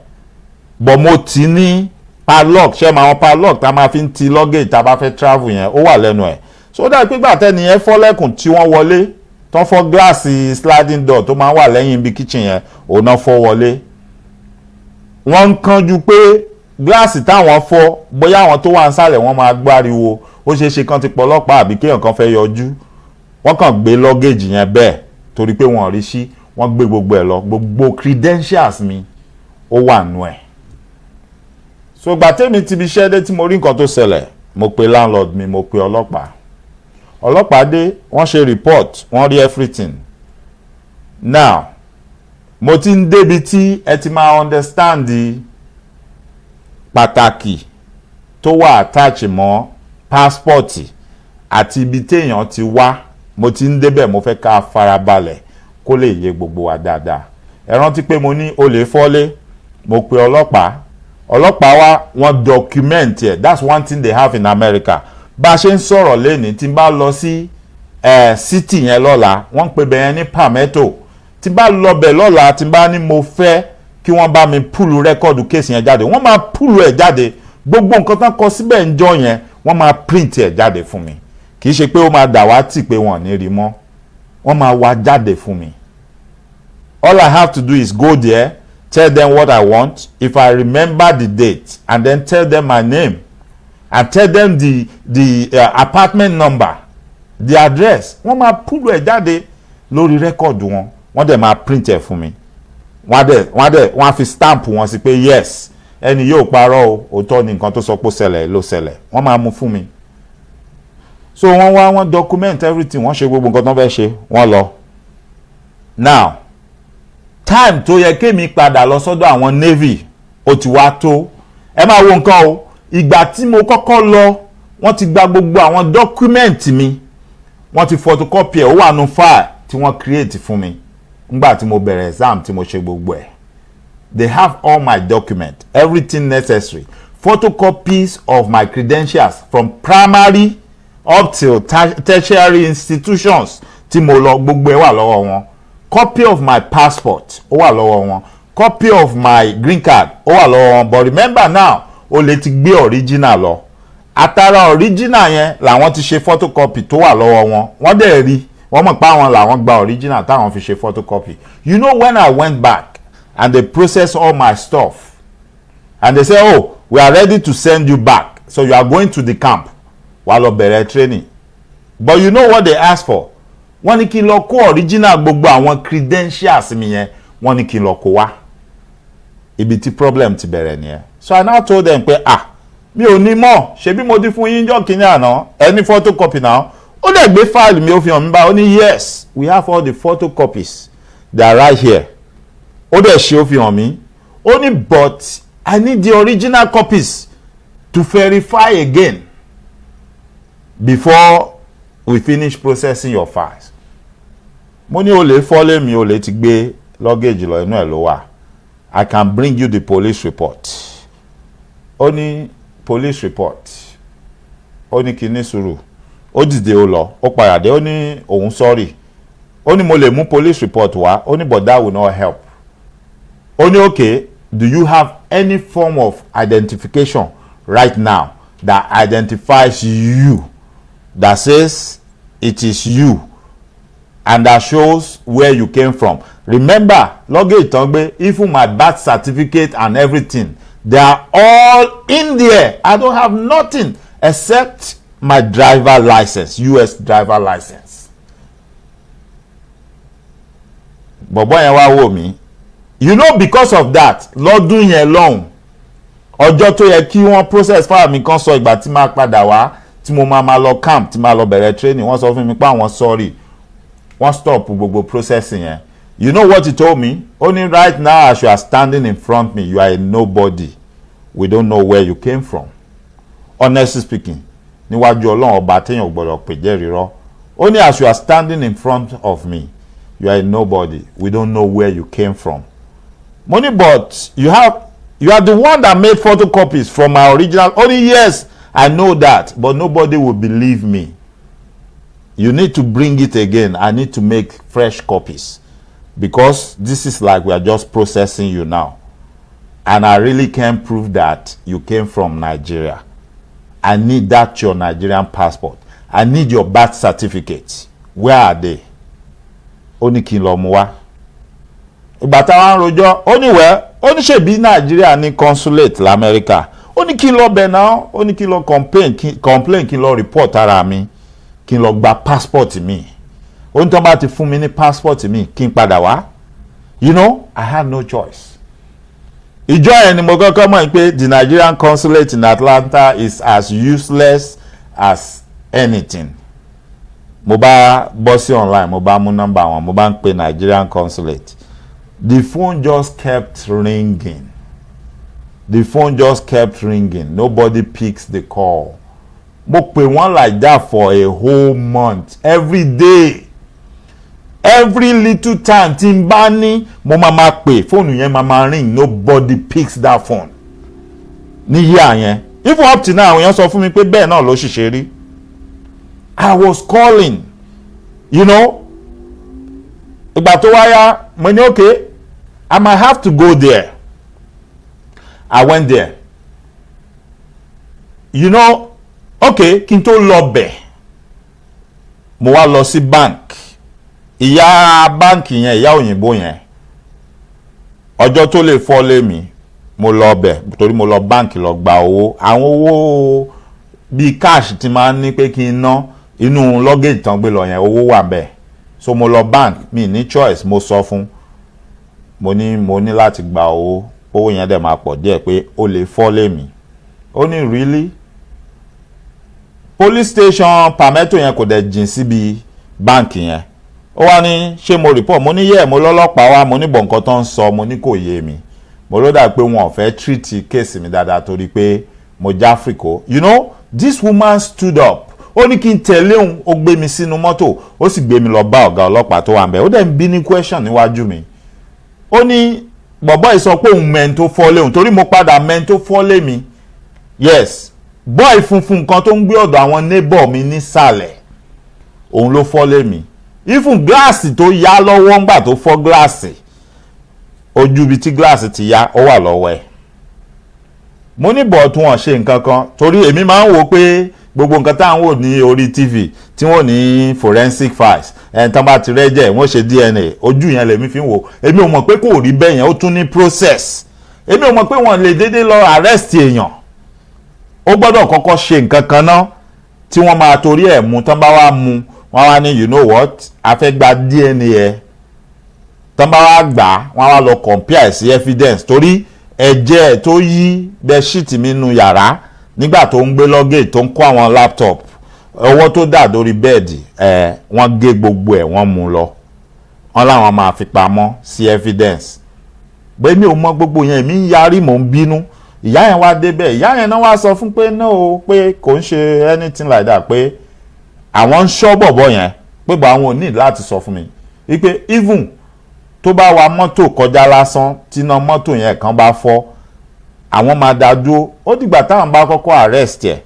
But mo ti ní padlock, ṣé máa wọn padlock tá a máa fi ń ti luggage tá a bá fẹ́ travel yẹn ó wà lẹ́nu ẹ̀. So ó dàbí pé gbà tẹ́ni yẹn fọ́ lẹ́kùn tí wọ́n wọlé tó fọ́ gíláàsì sliding door tó máa ń wà lẹ́yìn ibi kitchen yẹn òun náà fọ́ wọlé. Wọ́n ń kánjú pé gíláàsì táwọn fọ́ bóyá àwọn tó wà nísàlẹ̀ wọ́n máa gbáriwo, ó ṣeé ṣe kán ti pọlọ́pàá àbí kéèyàn kan fẹ́ yọjú. Wọ́n kàn gbé lọ́gẹ́jì yẹn bẹ́ẹ̀ torí pé wọ́n rí sí, wọ́n gbé gbogbo ẹ̀ lọ, gbogbo credentials mi ó wà nù ẹ̀. So gbà tèmi ti bi iṣẹ́ dé tí mo rí nǹkan tó ṣẹlẹ̀, mo pe landlord mi, mo pe ọlọ́pàá. Ọlọ́pàá dé, wọ́n ṣe report, wọ́n rí everything. Now mo ti ń débi tí ẹ ti máa understand pàtàkì tó wà attach mọ́ passport àti ibi téèyàn ti wá. Mo ti ń débẹ̀, mo fẹ́ ká farabalẹ̀ kó lè yé gbogbo wa dáadáa. Ẹ rántí pé mo ní olè fọ́lé, mo pe ọlọ́pàá. Ọlọ́pàá wa wọ́n document ẹ̀. That's one thing they have in America. Bá a ṣe ń sọ̀rọ̀ lẹ́ni tí n bá lọ sí city yẹn lọ́la, wọ́n ń pe bẹ̀yẹn ní Palmetto. Tí n bá lọ bẹ̀ lọ́la, tí n bá ní mo fẹ́ kí wọ́n bá mi púlù rẹ́kọ̀dù kéèsì yẹn jáde, wọ́n máa púlù ẹ̀ jáde. Gbogbo nǹkan tán kọ síbẹ̀ ń jọ yẹn wọ́n máa print ẹ̀ jáde fún mi. Kì í ṣe pé ó máa dàwátì pé wọ́n ní rí mọ́, wọ́n máa wá jáde fún mi. All I have to do is go there, tell them what I want, if I remember the date, and then tell them my name, and tell them the apartment number, the address. Wọ́n máa púlù ẹ̀ jáde lórí rẹ́kọ̀dù wọn, wọ́n dẹ̀ máa print ẹ̀ fún mi. Wọ́n á fi stamp wọn sí pé yes, ẹni yóò parọ́ o, òótọ́ ni nǹkan tó sọ pé ó ṣẹlẹ̀ ló ṣẹlẹ̀. Wọ́n máa mú fún mi. So wọ́n document everything, wọ́n ṣe gbogbo nǹkan tó fẹ́ ṣe, wọ́n lọ. Now time tó yẹ kémi padà lọ sọ́dọ̀ àwọn navy ó ti wá tó. Ẹ máa wo nǹkan o, ìgbà tí mo kọ́kọ́ lọ wọ́n ti gba gbogbo àwọn document mi, wọ́n ti photocopy ẹ̀, ó wà nù file tí wọ́n create fún mi nígbà tí mo bẹ̀rẹ̀ exam tí mo ṣe gbogbo ẹ̀. They have all my document, everything necessary, photocopies of my credentials from primary up till tertiary institutions tí mo lọ, gbogbo ẹ̀ wà lọ́wọ́ wọn. Copy of my passport ó wà lọ́wọ́ wọn, copy of my green card ó wà lọ́wọ́ wọn. But remember now, o lè ti gbé original lọ. Àtàrà original yẹn làwọn ti ṣe photocopy tó wà lọ́wọ́ wọn. Wọ́n dẹ̀ rí, wọ́n mọ̀ pé àwọn làwọn gba original táwọn fi ṣe photocopy. You know, when I went back and they process all my stuff and they say, oh, we are ready to send you back, so you are going to the camp wà lọ bẹ̀rẹ̀ training. But you know what they ask for? Wọ́n ní kí n lọ kó original gbogbo àwọn credentials mi yẹn, wọ́n ní kí n lọ kó wá. Ibi tí problem ti bẹ̀rẹ̀ nìyẹn. So I now told them pé mi ò ní mọ̀, ṣebí mo di fún yín jọ́ kínní àná, any photocopy now. Ó dẹ̀ gbé file mi ó fi hàn mí bá, ó ní yes, we have all the photocopies, they are right here. Ó dẹ̀ ṣe ó fi hàn mí. Ó ní but I need the original copies to verify again before we finish processing your files. Mo ní olè fọ́lé mi, olè ti gbé luggage lọ, inú ẹ̀ ló wà. I can bring you the police report. Ó ní police report. Ó ní kí ní sùúrù. Ó dìde ó lọ, ó padà dé, ó ní òun sorry. Ó ní mo lè mú police report wá, ó ní but that will not help. Ó ní okay, do you have any form of identification right now that identifies you, that says it is you and that shows where you came from? Remember, luggage tán gbé, even my birth certificate and everything, they are all in there. I don't have nothing except my driver license, US driver license. Bọ̀bọ́ yẹn wá wò mí. You know, because of that, lọ́dún yẹn lọ́hùn, ọjọ́ tó yẹ kí wọ́n process file mi kan sọ ìgbà tí máa padà wá, tí mo máa lọ camp, tí máa lọ bẹ̀rẹ̀ training, wọ́n sọ fún mi pé àwọn sorry, wọ́n stop gbogbo processing yẹn. You know what he told me? Only right now as you are standing in front of me, you are a nobody. We don't know where you came from. Honestly speaking, níwájú Ọlọ́run ọba téèyàn gbọ́dọ̀ pè jẹ́ rírọ́. Only as you are standing in front of me, you are a nobody. We don't know where you came from. Money, but you are the one that made photocopies from my original. Only yes, I know that, but nobody will believe me. You need to bring it again. I need to make fresh copies because this is like we are just processing you now. And I really can't prove that you came from Nigeria. I need that your Nigerian passport. I need your birth certificate. Where are they? ó ní kí n lọ mú wá. Ìgbà táwa ń rojọ́ ó ní wẹ́ ó ní ṣèbí Nàìjíríà ní consulate l'Amẹ́ríkà ó ní kí n lọ bẹ̀ náà ó ní kí n lọ complain kí n lọ report ara mi kí n lọ gba passport mi ó ní tí wọ́n bá ti fún mi ní passport mi kí n padà wá. You know, I had no choice. Ìjọ yẹn ni mo kọ́kọ́ mọ̀ pé the Nigerian Consulate in Atlanta is as useless as anything. Mo bá bọ́ sí online, mo bá mú nọ́mbà wọn, mo bá ń pe Nigerian Consulate. The phone just kept ringing. The phone just kept ringing. Nobody picks the call. Mo pè wọ́n like that for a whole month, every day. Every little time tí n bá ní mo máa pè fóònù yẹn máa ring, nobody picks that phone. Ní yíyà yẹn, even up to now àwọn èèyàn sọ fún mi pé bẹ́ẹ̀ náà ló ṣiṣẹ́ rí. I was calling, you know. Ìgbà tó wáyá mo ní okay, I might have to go there. I went there. You know, okay, kí n tó lọ bẹ̀ mo wá lọ sí bank. Ìyá báǹkì yẹn, ìyá òyìnbó yẹn, ọjọ́ tó lè fọ́ lé mi mo lọ bẹ̀ torí mo lọ báǹkì lọ gba owó. Àwọn owó bíi cash tí máa ń ní pé kí n ná inú luggage tán gbé lọ yẹn owó wà bẹ́ẹ̀. So mo lọ bank, mi ní choice, mo sọ fún mo ní láti gba owó yẹn dẹ̀ máa pọ̀ díẹ̀ pé ó lè fọ́ lé mi. Ó ní really? Police station Palmetto yẹn kò dẹ̀ jìn síbi báǹkì yẹn. Ó wá ní ṣé mo report, mo ní yẹ́ mo lọ́lọ́pàá wá, mo ní bọ̀ nǹkan tó ń sọ, mo ní kò yé mi. Mo ló dà pé wọn ò fẹ́ treat case mi dáadáa torí pé mo jáfríkò. You know, this woman stood up. Ó ní kí n tẹ̀lé òun, ó gbé mi sínú mọ́tò, ó sì gbé mi lọ bá ọ̀gá ọlọ́pàá tó wà ń bẹ̀. Ó dẹ̀ ń bí ní question níwájú mi. Ó ní bọ̀bọ́ yìí sọ pé òun mẹ́ni tó fọ́ lé òun torí mo padà mẹ́ni tó fọ́ lé mi. Yes, boy funfun kan tó ń gbé ọ̀dọ̀ àwọn neighbor mi nísàlẹ̀ òun ló fọ́ lé mi. Even gíláàsì tó yá lọ́wọ́ ńgbà tó fọ́ gíláàsì ojú ibi tí gíláàsì ti yá ó wà lọ́wọ́ ẹ̀. Mo ní bọ̀ tí wọ́n ṣe nǹkan kan torí èmi máa ń wò pé gbogbo nǹkan tá à ń wò ní orí TV tí wọ́n ní forensic files tán bá ti rẹ́jẹ̀ wọ́n ṣe DNA ojú yẹn lèmi fi ń wò. Èmi ò mọ̀ pé kò rí bẹ́ẹ̀ yẹn, ó tún ní process. Èmi ò mọ̀ pé wọ́n lè dédé lọ arrest èèyàn. Ó gbọ́dọ̀ kọ́kọ́ ṣe nǹkan kan náà tí wọ́n máa torí ẹ̀ mú tán bá wá mú wọ́n wá ní you know what, a fẹ́ gba DNA ẹ̀ tán bá wá gbà wọ́n wá lọ compare sí evidence torí ẹ̀jẹ̀ tó yí bedsheet mi nínú yàrá nígbà tó ń gbé luggage tó ń kó àwọn laptop ọwọ́ tó dà lórí bẹ́ẹ̀dì wọ́n gé gbogbo ẹ̀ wọ́n mú lọ wọ́n láwọn máa fi pamọ́ sí evidence. Bẹ́ẹ̀ mi ò mọ gbogbo yẹn, mi ń yarí mò ń bínú. Ìyá yẹn wá débẹ̀, ìyá yẹn náà wá sọ fún pé no, pé kò ń ṣe anything like that, pé àwọn ń ṣọ́ bọ̀bọ̀ yẹn pé bọ̀ àwọn ò ní láti sọ fún mi wípé even tó bá wa mọ́tò kọjá lásán tíná mọ́tò yẹn kan bá fọ́ àwọn máa dá dúró, ó dìgbà táwọn bá kọ́kọ́ arrest ẹ̀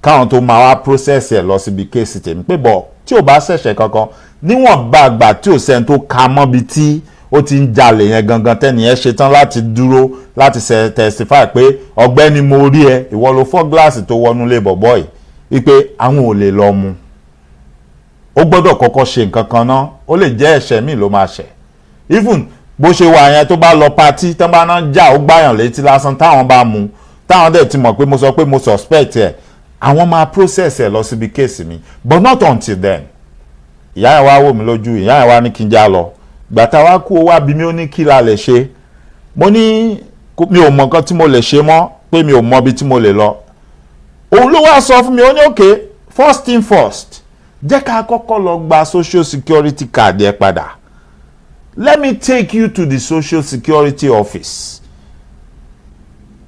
káwọn tó máa wá process ẹ̀ lọ síbi kéèsì tèmi pé bọ̀ tí ò bá ṣẹ̀ṣẹ̀ kankan níwọ̀n bá àgbà tí ò sẹ́ni tó ka mọ́bi tí ó ti ń jalè yẹn gangan tẹ́ni yẹn ṣetán láti dúró láti testify pé ọ̀gbẹ́ni mo rí ẹ ìwọ ló fọ́ gíláàsì tó wọnú lé bọ̀bọ̀ yìí wípé àwọn ò lè lọ mú. Ó gbọ́dọ̀ kọ́kọ́ ṣe nǹkan kan náà, ó lè jẹ́ ẹ̀ṣẹ̀ míì ló máa ṣẹ̀. Even bó ṣe wà yẹn tó bá lọ patí tán bá náà já ó gbáyàn létí lásán táwọn bá mú táwọn dẹ̀ ti mọ̀ pé mo sọ pé mo suspect ẹ̀ àwọn máa process ẹ̀ lọ síbi kéèsì mi but not until then. Ìyá yẹn wá wò mí lójú, ìyá yẹn wá ní kí n já lọ. Gbàtà wá kú ó wá bí mi ó ní kí la lè ṣe. Mo ní mi ò mọ nǹkan tí mo lè ṣe mọ́ pé mi ò mọ ibi tí mo lè lọ. Òun ló wá sọ fún mi ó ní okay first thing first jẹ́ ká kọ́kọ́ lọ gba social security card ẹ padà. Let me take you to the social security office.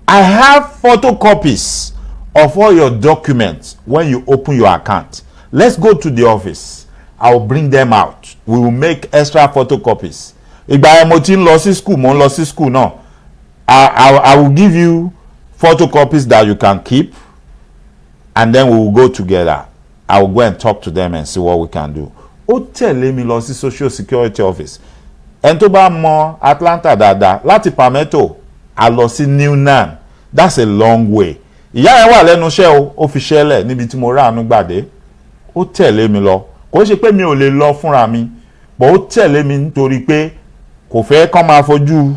I have photocopies of all your documents when you open your account. Let's go to the office. I will bring them out. We will make extra photocopies. Ìgbà yẹn mo ti ń lọ sí school, mo ń lọ sí school náà. I will give you photocopies that you can keep and then we will go together. I will go and talk to them and see what we can do. Ó tẹ̀lé mi lọ sí social security office. Ẹni tó bá mọ Atlanta dáadáa láti Palmetto a lọ sí Newnan. That's a long way. Ìyá yẹn wà lẹ́nu iṣẹ́ ó fi ṣẹlẹ̀ níbi tí mo ráàánú gbàdé. Ó tẹ̀lé mi lọ. Kò ṣe pé mi ò lè lọ fúnra mi. but ó tẹ̀lé mi nítorí pé kò fẹ́ kán máa fojú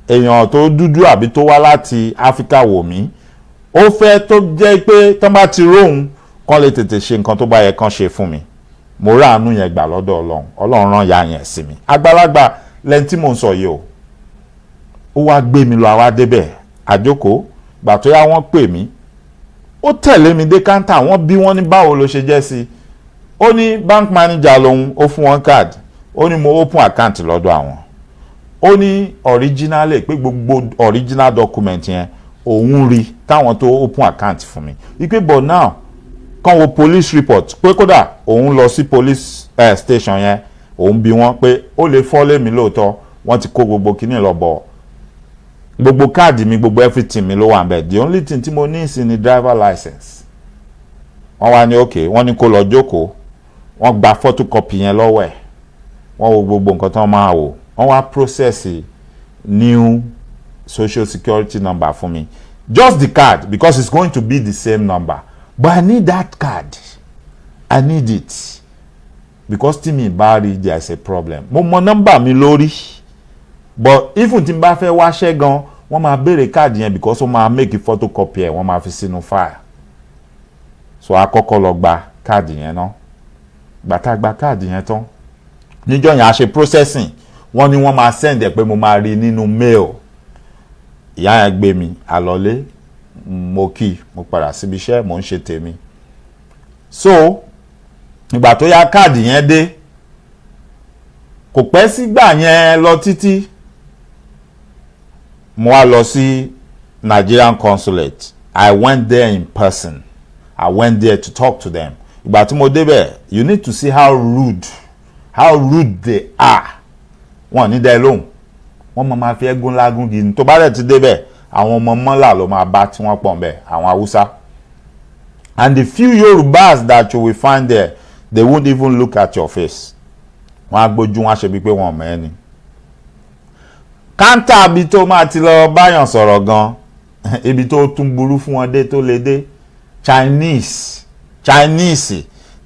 èèyàn tó dúdú àbí tó wá láti Áfíríkà wò mí. Ó fẹ́ tó jẹ́ pé tán bá ti róhun kán lè tètè ṣe nǹkan tó bá yẹ kán ṣe fún mi. Mo rí àánú yẹn gbà lọ́dọ̀ Ọlọ́run. Ọlọ́run rán ya yẹn sí mi. Àgbàlagbà lẹ́ni tí mò ń sọ yìí o. Ó wá gbé mi lọ àwa débẹ̀ àjókòó gbà tó yá wọ́n pè mí. Ó tẹ̀lé mi dé káńtà wọ́n bí wọ́n ní báwo ló ṣe jẹ́ sí. Ó ní bank manager lòun, ó fún wọn card. Ó ní mo open account lọ́dọ̀ àwọn. Ó ní originally pé gbogbo original document yẹn òun rí táwọn tó open account fún mi. Wípé but now kàn wo police report pé kódà òun lọ sí police station yẹn òun bí wọ́n pé ó lè fọ́lé mi lóòótọ́ wọ́n ti kó gbogbo kíní lọ bọ̀ gbogbo káàdì mi gbogbo everything mi ló wà ńbẹ̀. The only thing tí mo ní ìsìn ni driver license. Wọ́n wá ní okay wọ́n ní kó lọ jókòó wọ́n gba photocopy yẹn lọ́wọ́ ẹ̀ wọ́n wo gbogbo nǹkan tán máa wò wọ́n wá process new social security number fún mi. Just the card because it's going to be the same number but I need that card. I need it because tí mi bá rí there is a problem. Mo mọ nọ́mbà mi lórí but even tí n bá fẹ́ wáṣẹ́ gan wọ́n máa béèrè káàdì yẹn because wọ́n máa make photocopy ẹ̀ wọ́n máa fi sínú file. So a kọ́kọ́ lọ gba káàdì yẹn náà gbàtà gba káàdì yẹn tán níjọ́ yẹn a ṣe processing wọ́n ní wọ́n máa send ẹ̀ pé mo máa rí nínú mail. Ìyá yẹn gbé mi àlọ́lé mo kí mo padà síbi iṣẹ́ mo ń ṣe tèmi. So ìgbà tó yá káàdì yẹn dé kò pẹ́ sígbà yẹn lọ títí mo wá lọ sí Nigerian Consulate. I went there in person. I went there to talk to them. Ìgbà tí mo débẹ̀ you need to see how rude they are. Wọ́n ní dá ẹ lóhùn wọ́n máa fi ẹgún lágún gidi tó bá dẹ̀ ti débẹ̀ àwọn ọmọ mọ́là ló máa bá tí wọ́n pọ̀ ńbẹ̀ àwọn Haúsá. And the few Yorubas that you will find there they won't even look at your face. Wọ́n á gbójú wọn á ṣe bí pé wọ́n mọ̀ ẹ́ ni. Káńtà ibi tó máa ti lọ báyàn sọ̀rọ̀ gan ibi tó tún burú fún wọn dé tó lè dé Chinese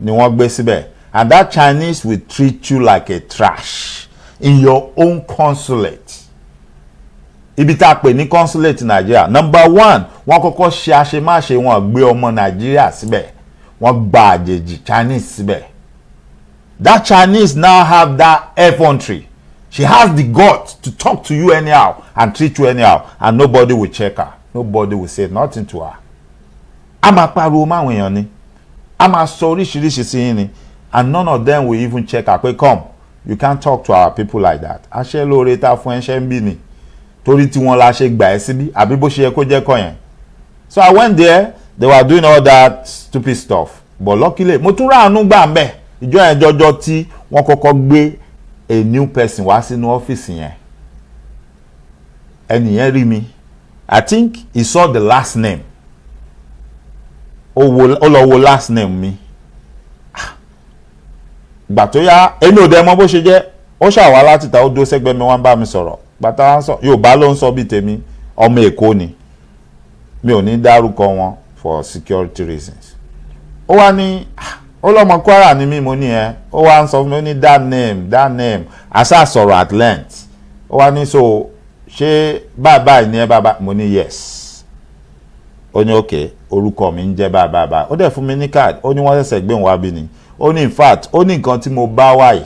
ni wọ́n gbé síbẹ̀ and that Chinese will treat you like a trash in your own consulate. Ibi tá a pè ní consulate Nigeria number one wọ́n kọ́kọ́ ṣe àṣemáṣe wọn gbé ọmọ Nigeria síbẹ̀ wọ́n gba àjèjì Chinese síbẹ̀. That Chinese now have that effrontery. She has the guts to talk to you anyhow and treat you anyhow and nobody will check her. Nobody will say nothing to her. A máa pariwo máwọn èèyàn ni. A máa sọ oríṣiríṣi sí yín ni and none of them will even check her pé come you can't talk to our people like that. Àṣẹ lóore ta fún ẹṣẹ́ ń bí ni torí tí wọ́n la ṣe gbà ẹ́ síbí àbí bó ṣe yẹ kó jẹ́ kọ́ yẹn. So I went there they were doing all that stupid stuff but luckily mo tún ráàánú gbà ń bẹ̀ ìjọ yẹn jọjọ tí wọ́n kọ́kọ́ gbé a new person wá sínú ọ́fíìsì yẹn ẹni yẹn rí mi I think he saw the last name ó lọ wo last name mi gbà tó yá èmi ò dẹ̀ mọ̀ bó ṣe jẹ́ ó ṣàwá láti ta ó dó sẹ́gbẹ́ mi wá ń bá mi sọ̀rọ̀ gbàtà wá ń sọ Yorùbá ló ń sọ bíi tèmi ọmọ Èkó ni mi ò ní dárúkọ wọn for security reasons. Ó wá ní ó lọ́mọ Kwara ni mí mo ní ẹ ó wá ń sọ fún mi ó ní that name àṣà sọ̀rọ̀ at length ó wá ní so ṣé báyìí ní ẹ bàbá mo ní yes ó ní okay orúkọ mi ń jẹ́ báyìí ó dẹ̀ fún mi ní card ó ní wọ́n ṣẹ̀ṣẹ̀ gbé òun wá bí ni ó ní in fact ó ní nǹkan tí mo bá wáyé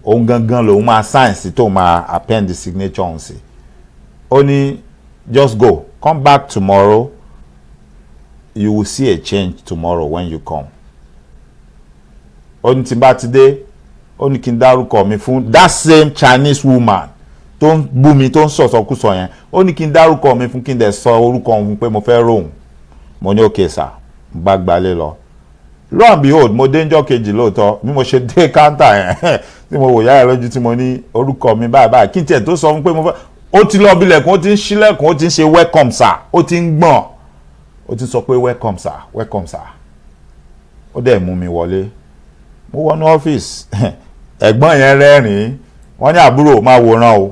òun gangan lòun máa sign sí tó máa append the signature òun sí ó ní just go come back tomorrow you will see a change tomorrow when you come. Ó ní tí bá ti dé ó ní kí n dárúkọ mi fún that same Chinese woman tó ń bú mi tó ń sọ̀sọ̀kúsọ yẹn ó ní kí n dárúkọ mi fún kí n dẹ̀ sọ orúkọ òun pé mo fẹ́ rohùn mo ní okay sir mo bá gbalé lọ lo and behold mo dé njọ́ kejì lóòótọ́ bí mo ṣe dé káńtà yẹn tí mo wò yára lójú tí mo ní orúkọ mi báyìí kí n tiẹ̀ tó sọ fún pé mo fẹ́ ó ti lọ bilẹ̀kùn ó ti ń ṣílẹ̀kùn ó ti ń ṣe welcome sir ó ti ń gbọ̀n ó ti sọ pé welcome sir ó dẹ̀ mú mi wọlé mo wọnú ọ́fíìsì ẹ̀gbọ́n yẹn rẹ́rìn-ín wọ́n ní àbúrò máa wòran o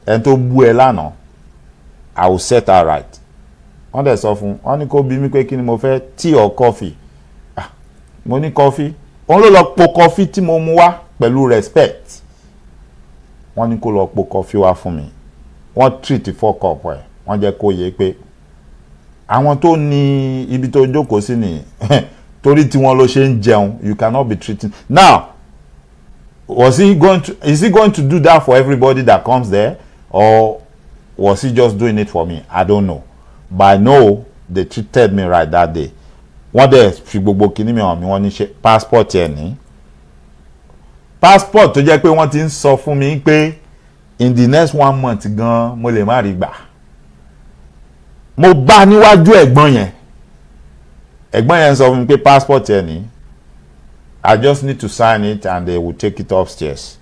ẹni tó bú ẹ lánàá I will set her right wọ́n dẹ̀ sọ fún wọ́n ní kó bí mi pé kí ni mo fẹ́ tea or coffee mo ní coffee òun ló lọ po coffee tí mo mú wá pẹ̀lú respect wọ́n ní kó lọ po kọfí wá fún mi, wọ́n treat fọ́kọ̀pù ẹ̀, wọ́n jẹ́ kó yé pé àwọn tó ní ibi tó jókòó sí ni torí tí wọ́n ló ṣe ń jẹun, you cannot be treating. Now is he going to do that for everybody that comes there, or was he just doing it for me? I don't know, but I know they treated me right that day. Wọ́n dẹ̀ fi gbogbo kinní mi hàn mí, wọ́n ní ṣe passport yẹn ní passport tó jẹ́ pé wọ́n ti ń sọ fún mi pé in the next 1 month gan mo lè má rí gbà. Mo bá níwájú ẹ̀gbọ́n yẹn sọ fún mi pé passport yẹn ní I just need to sign it and they will take it upstairs.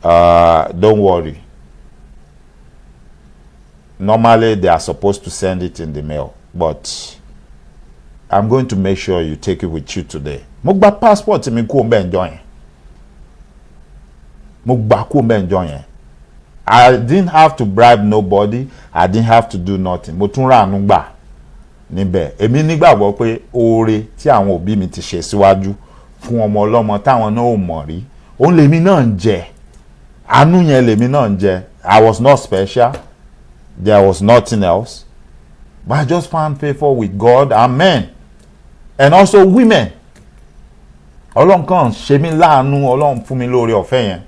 Don't worry. Normally they are supposed to send it in the mail, but I'm going to make sure you take it with you today. Mo gba passport mi kú ńbẹ̀ ńjọ́ yẹn. Mo gbà kú ńbẹ̀ ńjọ́ yẹn. I didn't have to bribe nobody. I didn't have to do nothing. Mo tún ráàánú gbà níbẹ̀. Èmi nígbàgbọ́ pé oore tí àwọn òbí mi ti ṣe síwájú fún ọmọ ọlọ́mọ táwọn náà ò mọ̀ rí, òun lèmi náà ń jẹ. Àánú yẹn lèmi náà ń jẹ. I was not special. There was nothing else. But I just found favor with God and men. And also women. Ọlọ́run kan ṣe mí láàánú, Ọlọ́run fún mi lóore ọ̀fẹ́ yẹn.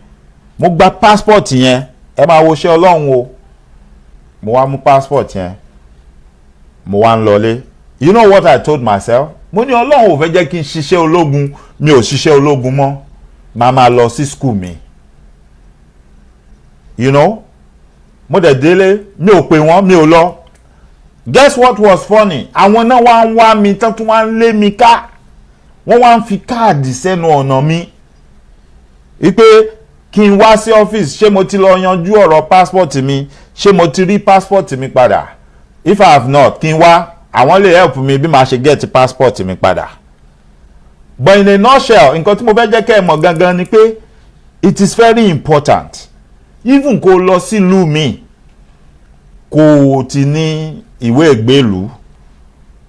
Mo gba passport yẹn, ẹ máa wo ṣe Ọlọ́run o. Mo wá mú passport yẹn, mo wá ń lọlé. You know what I told myself? Mo ní Ọlọ́run ò fẹ́ jẹ́ kí n ṣiṣẹ́ ológun, mi ò ṣiṣẹ́ ológun mọ́. Màá máa lọ sí school mi. You know? Mo dẹ̀ délé, mi ò pè wọ́n, mi ò lọ. Guess what was funny? Àwọn náà wá ń wá mi tán tún wá ń lé mi ká. Wọ́n wá ń fi káàdì sẹ́nu ọ̀nà mi. Wípé kí n wá sí ọ́fíìsì, ṣé mo ti lọ yanjú ọ̀rọ̀ passport mi? Ṣé mo ti rí passport mi padà? If I have not, kí n wá, àwọn lè help mi bí màá ṣe get passport mi padà. But in a nutshell, nǹkan tí mo fẹ́ jẹ́ kẹ́ ẹ mọ̀ gangan ni pé it is very important. Even kó lọ sílùú mi, kó ti ní ìwé ìgbélùú,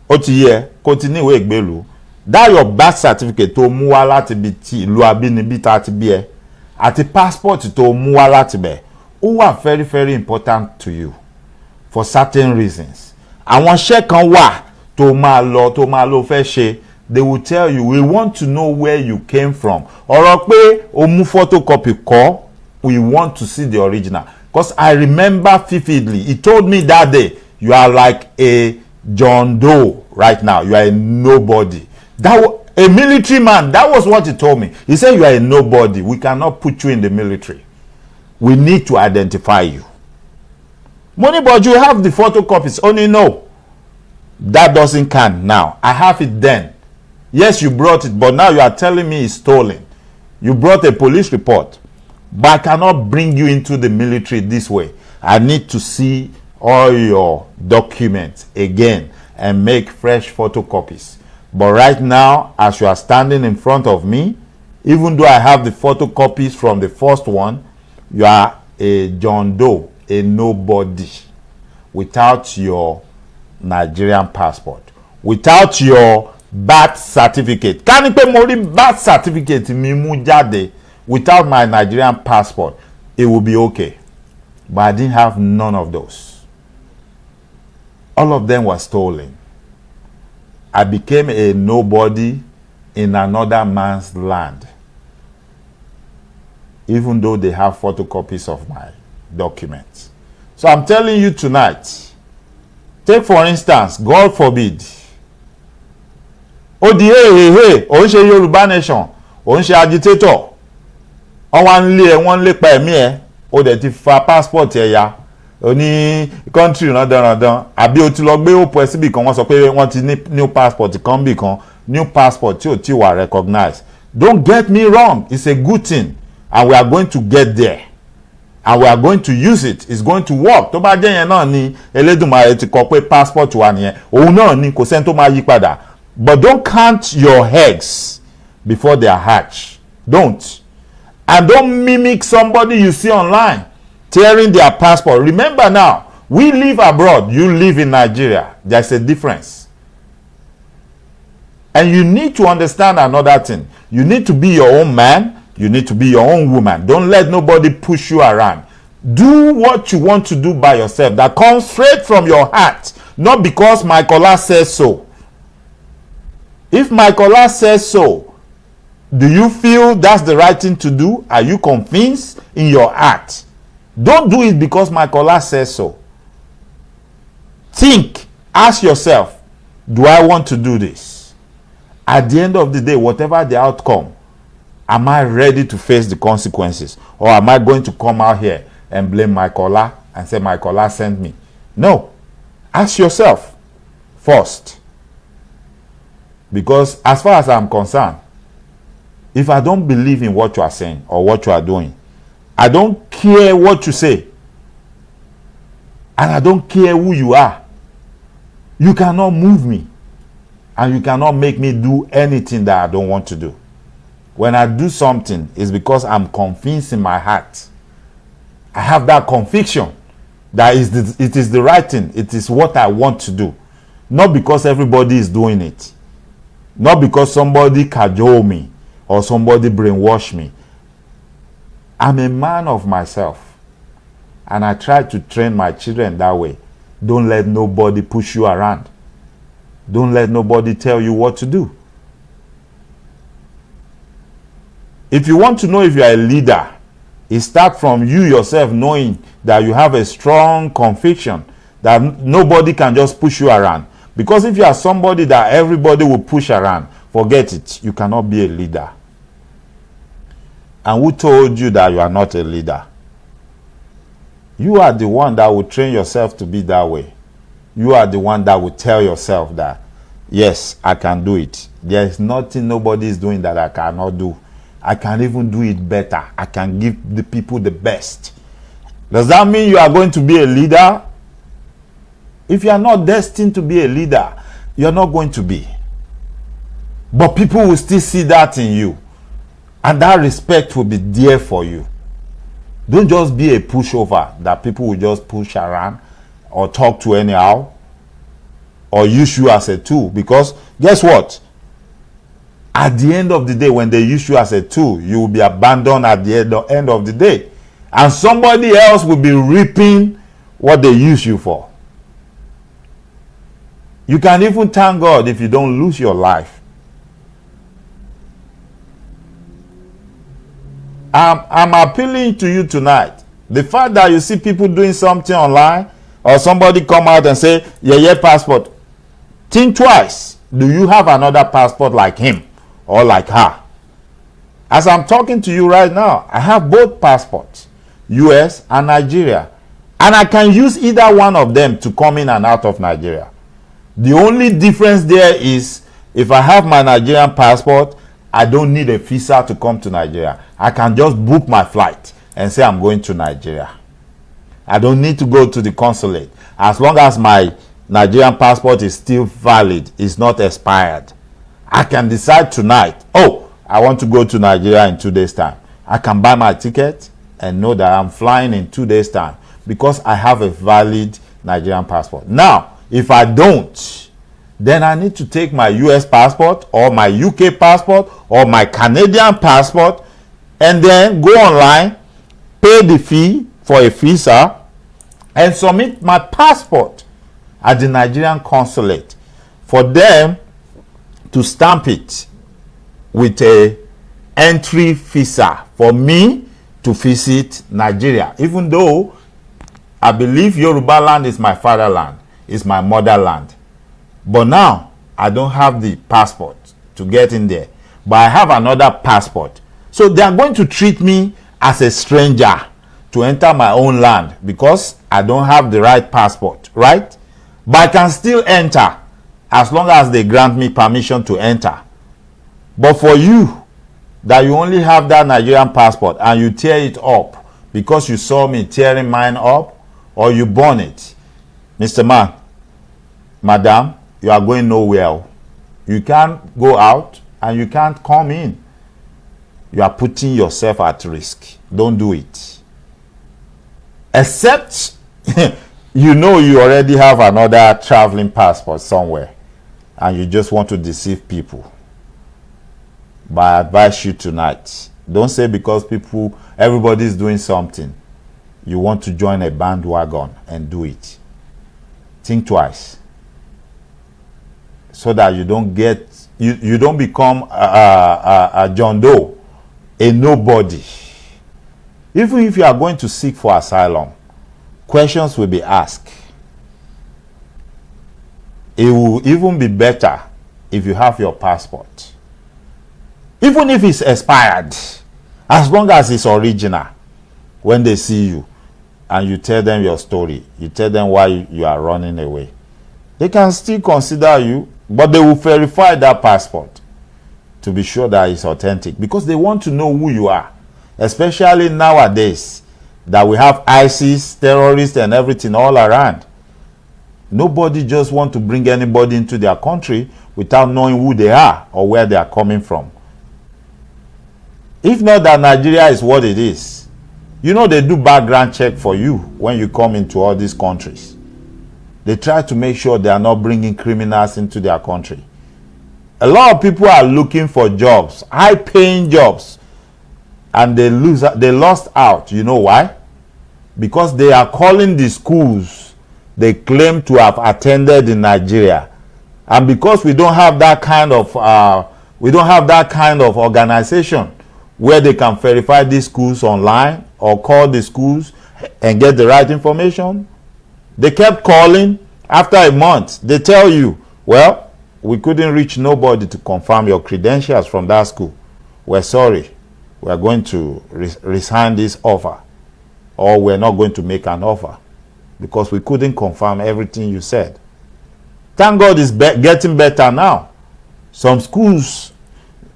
ó ti yẹ kó ti ní ìwé ìgbélùú. That your birth certificate tó mú wá láti ibi tí ìlú abínibí tá ti bí ẹ, àti passport tó mú wá láti bẹ̀, ó wà very very important to you for certain reasons. Àwọn iṣẹ́ kan wà tó máa lọ fẹ́ ṣe, they will tell you, we want to know where you came from. Ọ̀rọ̀ pé o mú photocopy kọ́, we want to see the original. Because I remember vividly, he told me that day, you are like a John Doe right now. You are a nobody. A military man, that was what he told me. He said, you are a nobody. We cannot put you in the military. We need to identify you. Money, but you have the photocopies. Only no. That doesn't count now. I have it then. Yes, you brought it, but now you are telling me it's stolen. You brought a police report. But I cannot bring you into the military this way. I need to see all your documents again and make fresh photocopies. But right now, as you are standing in front of me, even though I have the photocopies from the first one, you are a John Doe, a nobody, without your Nigerian passport, without your birth certificate. Ká ní pé mo rí birth certificate mi mú jáde without my Nigerian passport, it will be okay. But I didn't have none of those. All of them were stolen. I became a nobody in another man's land, even though they have photocopies of my documents. So I'm telling you tonight, take for instance, God forbid, ó di hey, ó ń ṣe Yoruba nation, ó ń ṣe agitator, wọ́n lé ẹ, wọ́n lépa ẹ̀mí ẹ, ó dẹ̀ ti fa passport ẹ̀ ya, ó ní country randanrandan, àbí ó ti lọ gbé òpó ẹ síbì kan, wọ́n sọ pé wọ́n ti ní new passport kan bì kan, new passport tí ò tí wà recognized. Don't get me wrong, it's a good thing and we are going to get there and we are going to use it. It's going to work. Tó bá jẹ́ yẹn náà ni Elédùmarè ti kọ pé passport wà nìyẹn, òun náà ni, kò sẹ́ni tó máa yí padà. But don't count your eggs before they are hatched. Don't. And don't mimic somebody you see online tearing their passport. Remember now, we live abroad, you live in Nigeria. There's a difference. And you need to understand another thing. You need to be your own man You need to be your own woman. Don't let nobody push you around. Do what you want to do by yourself. That comes straight from your heart. Not because Michael says so. If Michael says so, do you feel that's the right thing to do? Are you convinced in your heart? Don't do it because Michael says so. Think. Ask yourself, do I want to do this? At the end of the day, whatever the outcome, am I ready to face the consequences? Or am I going to come out here and blame Michael and say Michael sent me? No. Ask yourself first. Because as far as I'm concerned, if I don't believe in what you are saying or what you are doing, I don't care what you say. And I don't care who you are. You cannot move me. And you cannot make me do anything that I don't want to do. When I do something, it's because I'm convinced in my heart. I have that conviction that it is the right thing. It is what I want to do. Not because everybody is doing it. Not because somebody cajole me or somebody brainwash me. I'm a man of myself. And I try to train my children that way. Don't let nobody push you around. Don't let nobody tell you what to do. If you want to know if you are a leader, it starts from you yourself knowing that you have a strong conviction that nobody can just push you around. Because if you are somebody that everybody will push around, forget it. You cannot be a leader. And who told you that you are not a leader? You are the one that will train yourself to be that way. You are the one that will tell yourself that, yes, I can do it. There is nothing nobody is doing that I cannot do. I can even do it better. I can give the people the best. Does that mean you are going to be a leader? If you are not destined to be a leader, you are not going to be. But people will still see that in you. And that respect will be there for you. Don't just be a pushover that people will just push around or talk to anyhow or use you as a tool. Because guess what? At the end of the day, when they use you as a tool, you will be abandoned at the end of the day. And somebody else will be reaping what they use you for. You can even thank God if you don't lose your life. I'm appealing to you tonight. The fact that you see people doing something online or somebody come out and say, yeah, passport. Think twice. Do you have another passport like him or like her? As I'm talking to you right now, I have both passports, US and Nigeria. And I can use either one of them to come in and out of Nigeria. The only difference there is if I have my Nigerian passport, I don't need a visa to come to Nigeria. I can just book my flight and say I'm going to Nigeria. I don't need to go to the consulate. As long as my Nigerian passport is still valid, it's not expired, I can decide tonight, oh, I want to go to Nigeria in 2 days' time. I can buy my ticket and know that I'm flying in 2 days' time because I have a valid Nigerian passport. Now, if I don't, then I need to take my US passport or my UK passport or my Canadian passport and then go online, pay the fee for a visa and submit my passport at the Nigerian Consulate for them to stamp it with a entry visa for me to visit Nigeria. Even though I believe Yoruba land is my fatherland, is my motherland. But now, I don't have the passport to get in there. But I have another passport. So they are going to treat me as a stranger to enter my own land because I don't have the right passport, right? But I can still enter as long as they grant me permission to enter. But for you, that you only have that Nigerian passport and you tear it up because you saw me tearing mine up or you burn it, Mr. Man, Madam, you are going nowhere. You can't go out and you can't come in. You are putting yourself at risk. Don't do it. Except you know you already have another traveling passport somewhere and you just want to deceive people. But I advise you tonight, Don't say because everybody's doing something, you want to join a bandwagon and do it. Think twice, so that you don't become a John Doe, a nobody. Even if you are going to seek for asylum, questions will be asked. It will even be better if you have your passport. Even if it's expired, as long as it's original. When they see you and you tell them your story, you tell them why you are running away, they can still consider you, but they will verify that passport to be sure that it's authentic, because they want to know who you are. Especially nowadays that we have ISIS, terrorists and everything all around. Nobody just want to bring anybody into their country without knowing who they are or where they are coming from. If not that Nigeria is what it is, you know, they do background check for you when you come into all these countries. They try to make sure they are not bringing criminals into their country. A lot of people are looking for jobs, high-paying jobs, and they lost out. You know why? Because they are calling the schools they claim to have attended in Nigeria, and because we don't have that kind of organization where they can verify these schools online or call the schools and get the right information, they kept calling. After a month, they tell you, well, we couldn't reach nobody to confirm your credentials from that school. We're sorry, we're going to resign this offer, or we're not going to make an offer, because we couldn't confirm everything you said. Thank God it's getting better now. Some schools,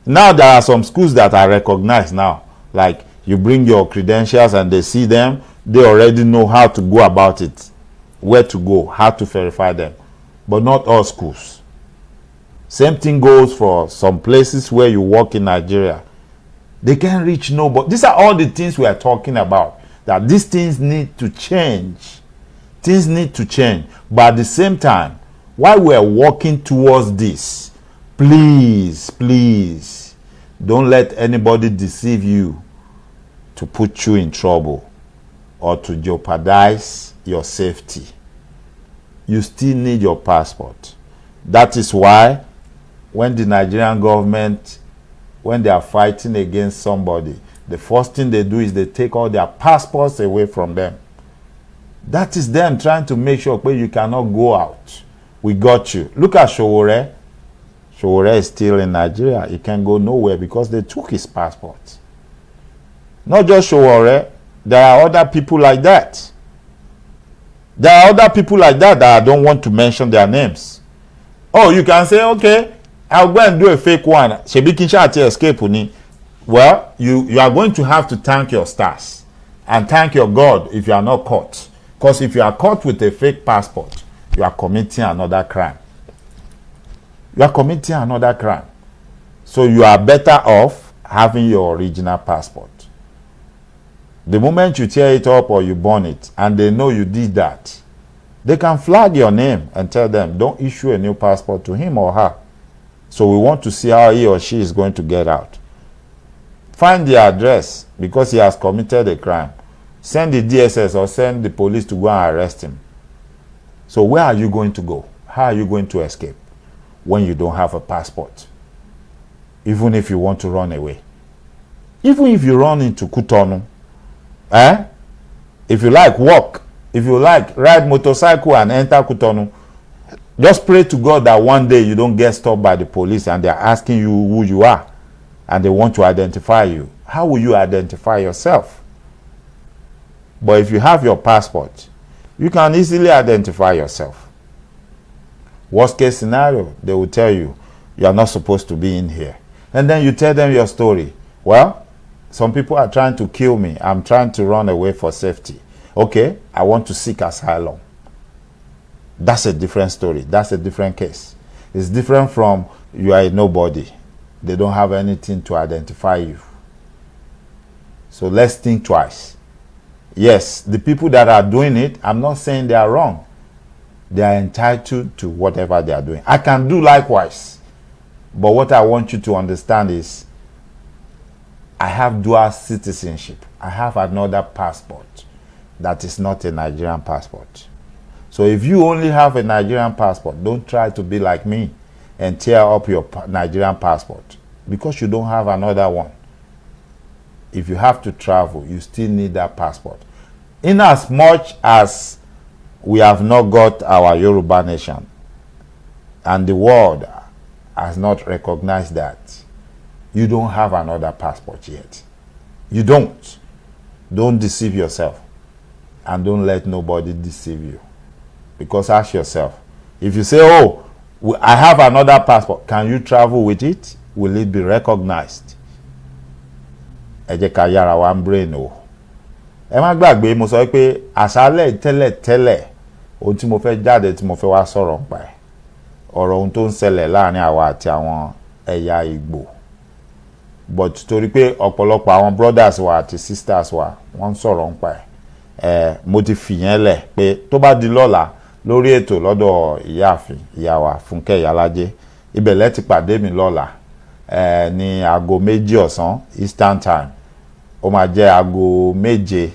now there are some schools that are recognized now. Like, you bring your credentials and they see them, they already know how to go about it, where to go, how to verify them. But not all schools. Same thing goes for some places where you work in Nigeria. They can't reach nobody. These are all the things we are talking about, that these things need to change. Things need to change. But at the same time, while we are working towards this, please, please, don't let anybody deceive you to put you in trouble or to jeopardize your safety. You still need your passport. That is why when the Nigerian government, when they are fighting against somebody, the first thing they do is they take all their passports away from them. That is them trying to make sure you cannot go out. We got you. Look at Showore. Showore is still in Nigeria. He can't go nowhere because they took his passport. Not just Showore. There are other people like that. There are other people like that I don't want to mention their names. Oh, you can say, okay, I'll go and do a fake one. Shebi Kinsha escape uni. Well, you are going to have to thank your stars and thank your God if you are not caught. Because if you are caught with a fake passport, you are committing another crime. You are committing another crime. So you are better off having your original passport. The moment you tear it up or you burn it, and they know you did that, they can flag your name and tell them, don't issue a new passport to him or her. So we want to see how he or she is going to get out. Find the address, because he has committed a crime. Send the DSS or send the police to go and arrest him. So where are you going to go? How are you going to escape when you don't have a passport? Even if you want to run away. Even if you run into Cotonou, if you like walk, if you like ride motorcycle and enter Cotonou, just pray to God that one day you don't get stopped by the police and they're asking you who you are and they want to identify you. How will you identify yourself? But if you have your passport, you can easily identify yourself. Worst case scenario, they will tell you, you are not supposed to be in here. And then you tell them your story. Well, some people are trying to kill me. I'm trying to run away for safety. Okay, I want to seek asylum. That's a different story. That's a different case. It's different from you are a nobody. They don't have anything to identify you. So let's think twice. Yes, the people that are doing it, I'm not saying they are wrong. They are entitled to whatever they are doing. I can do likewise. But what I want you to understand is, I have dual citizenship. I have another passport that is not a Nigerian passport. So if you only have a Nigerian passport, don't try to be like me and tear up your Nigerian passport because you don't have another one. If you have to travel, you still need that passport. In as much as we have not got our Yoruba nation and the world has not recognized that, you don't have another passport yet. You don't. Don't deceive yourself and don't let nobody deceive you. Because ask yourself, if you say, oh, I have another passport, can you travel with it? Will it be recognized? Ẹ jẹ́ ká yára wa ń brain o. Ẹ má gbàgbé mo sọ pé àṣálẹ́ tẹ́lẹ̀ ohun tí mo fẹ́ jáde tí mo fẹ́ wá sọ̀rọ̀ nípa ẹ̀. Ọ̀rọ̀ ohun tó ń ṣẹlẹ̀ láàrin àwa àti àwọn ẹ̀yà Ìgbò. But torí pé ọ̀pọ̀lọpọ̀ àwọn brothers wa àti sisters wa wọ́n ń sọ̀rọ̀ nípa ẹ̀. Mo ti fìyẹn lẹ̀ pé tó bá di lọ́la lórí ètò lọ́dọ̀ ìyáàfin ìyá wa Fúnkẹ́ Ìyálájé ibẹ̀ lẹ ti pàdé mi lọ́la ní aago 2 ọ̀sán Eastern Time ó máa jẹ́ aago 7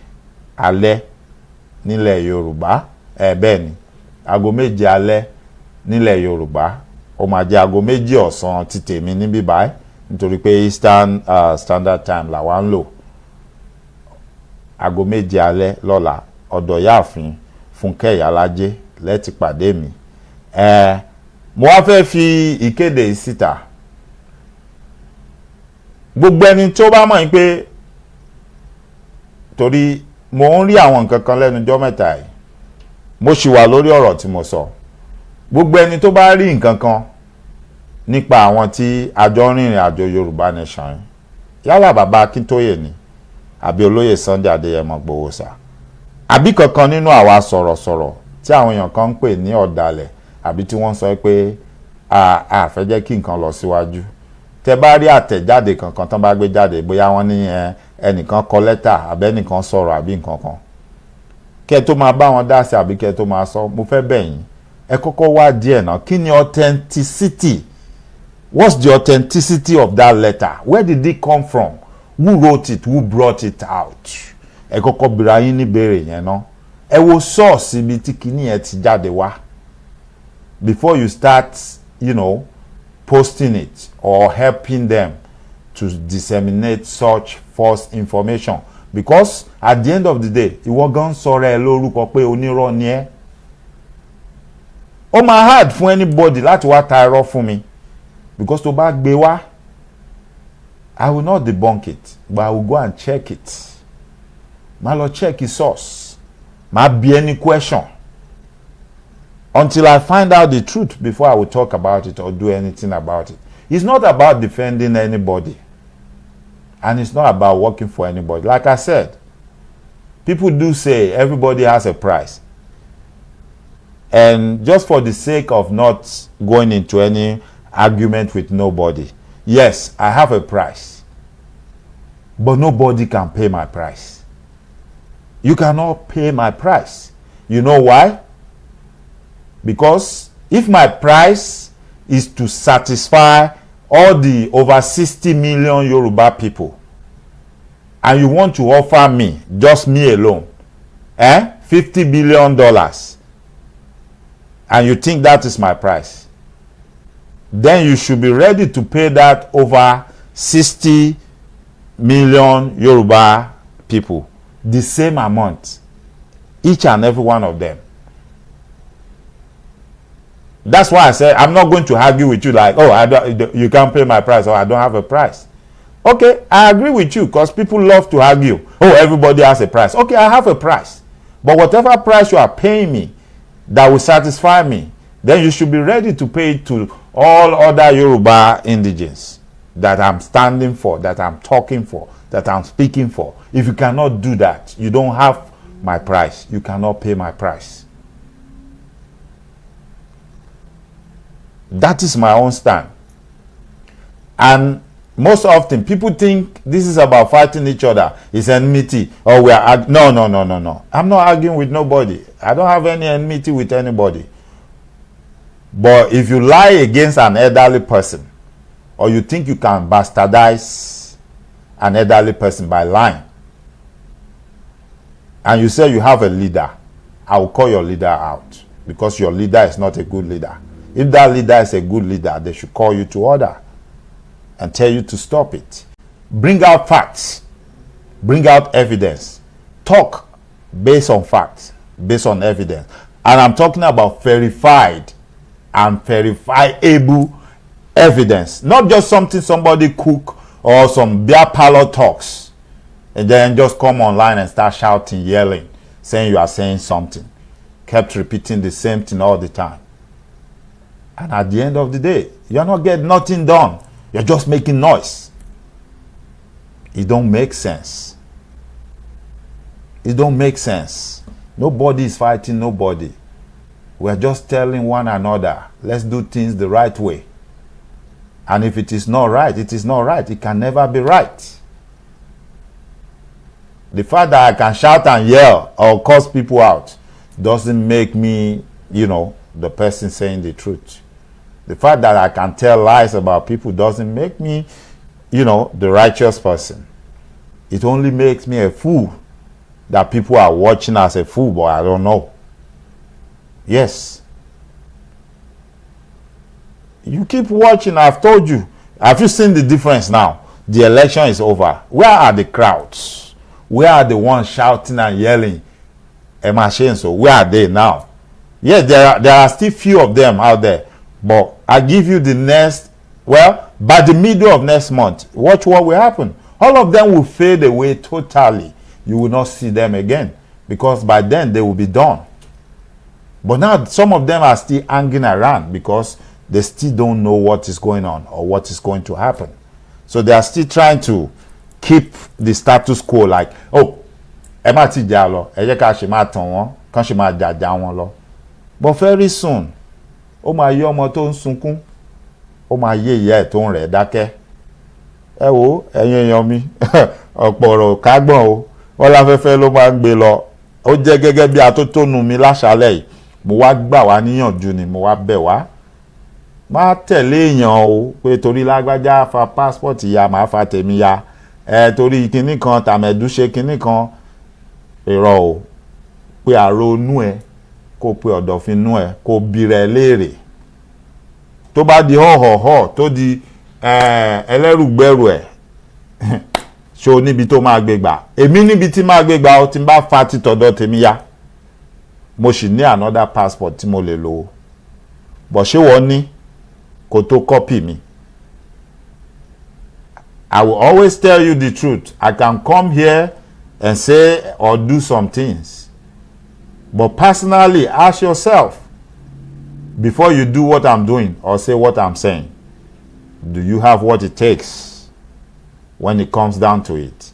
alẹ́ nílẹ̀ Yorùbá bẹ́ẹ̀ ni aago 7 alẹ́ nílẹ̀ Yorùbá ó máa jẹ́ aago 2 ọ̀sán ti tèmi níbí báyìí nítorí pé Eastern Standard Time là wá ń lò aago 7 alẹ́ lọ́la ọ̀dọ̀ ìyáàfin Fúnkẹ́ Ìyálájé lẹ ti pàdé mi mo wá fẹ́ fi ìkéde síta gbogbo ẹni tó bá mọ̀ pé torí mo ń rí àwọn nǹkan kan lẹ́nu ọjọ́ mẹ́ta yìí mo ṣì wà lórí ọ̀rọ̀ tí mo sọ gbogbo ẹni tó bá rí nǹkan kan nípa àwọn tí àjọ rìnrìn àjò Yorùbá Nation yálà bàbá Akíntóyè ni àbí olóyè Sunday Adéyẹmọ Gbowósà àbí kankan nínú àwa sọ̀rọ̀sọ̀rọ̀ tí àwọn èèyàn kan ń pè ní ọ̀dàlẹ̀ àbí tí wọ́n sọ pé a fẹ́ jẹ́ kí nǹkan lọ síwájú tẹ bá rí àtẹ̀jáde kankan tán bá gbé jáde bóyá wọ́n ní ẹnìkan kọ lẹ́tà àbẹ́nìkan sọ̀rọ̀ àbí nǹkan kan kẹ́ tó máa bá wọn dá sí àbí kẹ́ tó máa sọ mo fẹ́ bẹ̀ yín ẹ kọ́kọ́ wá díẹ̀ náà kí ni authenticity what's the authenticity of that letter where did it come from who wrote it who brought it out ẹ kọ́kọ́ bira yín níbèrè yẹn náà ẹ wo source ibi tí kinní yẹn ti jáde wá before you start posting it or helping them to disseminate such false information because at the end of the day ìwọ gan sọ̀rọ̀ ẹ lórúkọ pé onírọ́ ni ẹ́ ó máa hard fún anybody láti wá ta irọ́ fún mi because tó bá gbé wá I will not debunk it but I will go and check it má lọ check the source má bi any question until I find out the truth before I will talk about it or do anything about it. It's not about defending anybody. And it's not about working for anybody. Like I said, people do say everybody has a price. And just for the sake of not going into any argument with nobody, yes, I have a price. But nobody can pay my price. You cannot pay my price. You know why? Because if my price is to satisfy all the over 60 million Yoruba people, and you want to offer me, just me alone, $50 billion, and you think that is my price, then you should be ready to pay that over 60 million Yoruba people the same amount, each and every one of them. That's why I said I'm not going to argue with you like, oh, you can't pay my price or I don't have a price. Okay, I agree with you because people love to argue. Oh, everybody has a price. Okay, I have a price. But whatever price you are paying me that will satisfy me, then you should be ready to pay it to all other Yoruba indigenes that I'm standing for, that I'm talking for, that I'm speaking for. If you cannot do that, you don't have my price. You cannot pay my price. That is my own stand. And most often people think this is about fighting each other. It's enmity. Or we are no. I'm not arguing with nobody. I don't have any enmity with anybody. But if you lie against an elderly person, or you think you can bastardize an elderly person by lying, and you say you have a leader, I will call your leader out, because your leader is not a good leader. If that leader is a good leader, they should call you to order and tell you to stop it. Bring out facts. Bring out evidence. Talk based on facts, based on evidence. And I'm talking about verified and verifiable evidence. Not just something somebody cook or some beer parlor talks and then just come online and start shouting, yelling, saying you are saying something. Kept repeating the same thing all the time. And at the end of the day, you're not getting nothing done. You're just making noise. It don't make sense. It don't make sense. Nobody is fighting nobody. We're just telling one another, let's do things the right way. And if it is not right, it is not right. It can never be right. The fact that I can shout and yell or curse people out doesn't make me, the person saying the truth. The fact that I can tell lies about people doesn't make me, the righteous person. It only makes me a fool that people are watching as a fool, but I don't know. Yes. You keep watching, I've told you. Have you seen the difference now? The election is over. Where are the crowds? Where are the ones shouting and yelling? So where are they now? Yes, there are still few of them out there. But I give you the next, by the middle of next month, watch what will happen. All of them will fade away totally. You will not see them again, because by then they will be done. But now some of them are still hanging around because they still don't know what is going on or what is going to happen. So they are still trying to keep the status quo, like, ẹ ti jà lọ, ẹ jẹ́ ká ṣe máa tàn wọ́n, kán ṣe máa jàjà wọn lọ. But very soon, ó máa yé ọmọ tó ń sunkún, ó máa yé ìyá ẹ̀ tó ń rẹ̀ dákẹ́. Ẹ wo, ẹ̀yin èèyàn mi, ọ̀pọ̀ ọ̀rọ̀ kágbọ̀n o, wọ́n láfẹ́fẹ́ ló máa ń gbé lọ. Ó jẹ́ gẹ́gẹ́ bí atótónu mi láṣálẹ̀ yìí, mo wá gbà wá níyànjú ni, mo wá bẹ̀ wá. Má tẹ̀lé èèyàn o, pé torí lágbájá fa passport ya, máa fa tèmi ya. Torí kinní kan tàmẹ̀dú ṣe kinní kan. Irọ́ o, pé àrònú ẹ, kó pe ọ̀dọ̀fínú ẹ, kó bi rẹ̀ léèrè. Tó bá di họ́họ̀họ́, tó di ẹlẹ́rùgbẹ́rù ẹ̀, ṣé o níbi tó máa gbé gbà? Èmi níbi tí máa gbé gbà, ó ti bá fa títọ̀dọ̀ tèmi ya. Mo sì ní another passport tí mo lè lò. Bọ̀ ṣé wọ́n ní kó tó copy mi? I will always tell you the truth. I can come here and say or do some things. But personally, ask yourself, before you do what I'm doing or say what I'm saying, do you have what it takes when it comes down to it?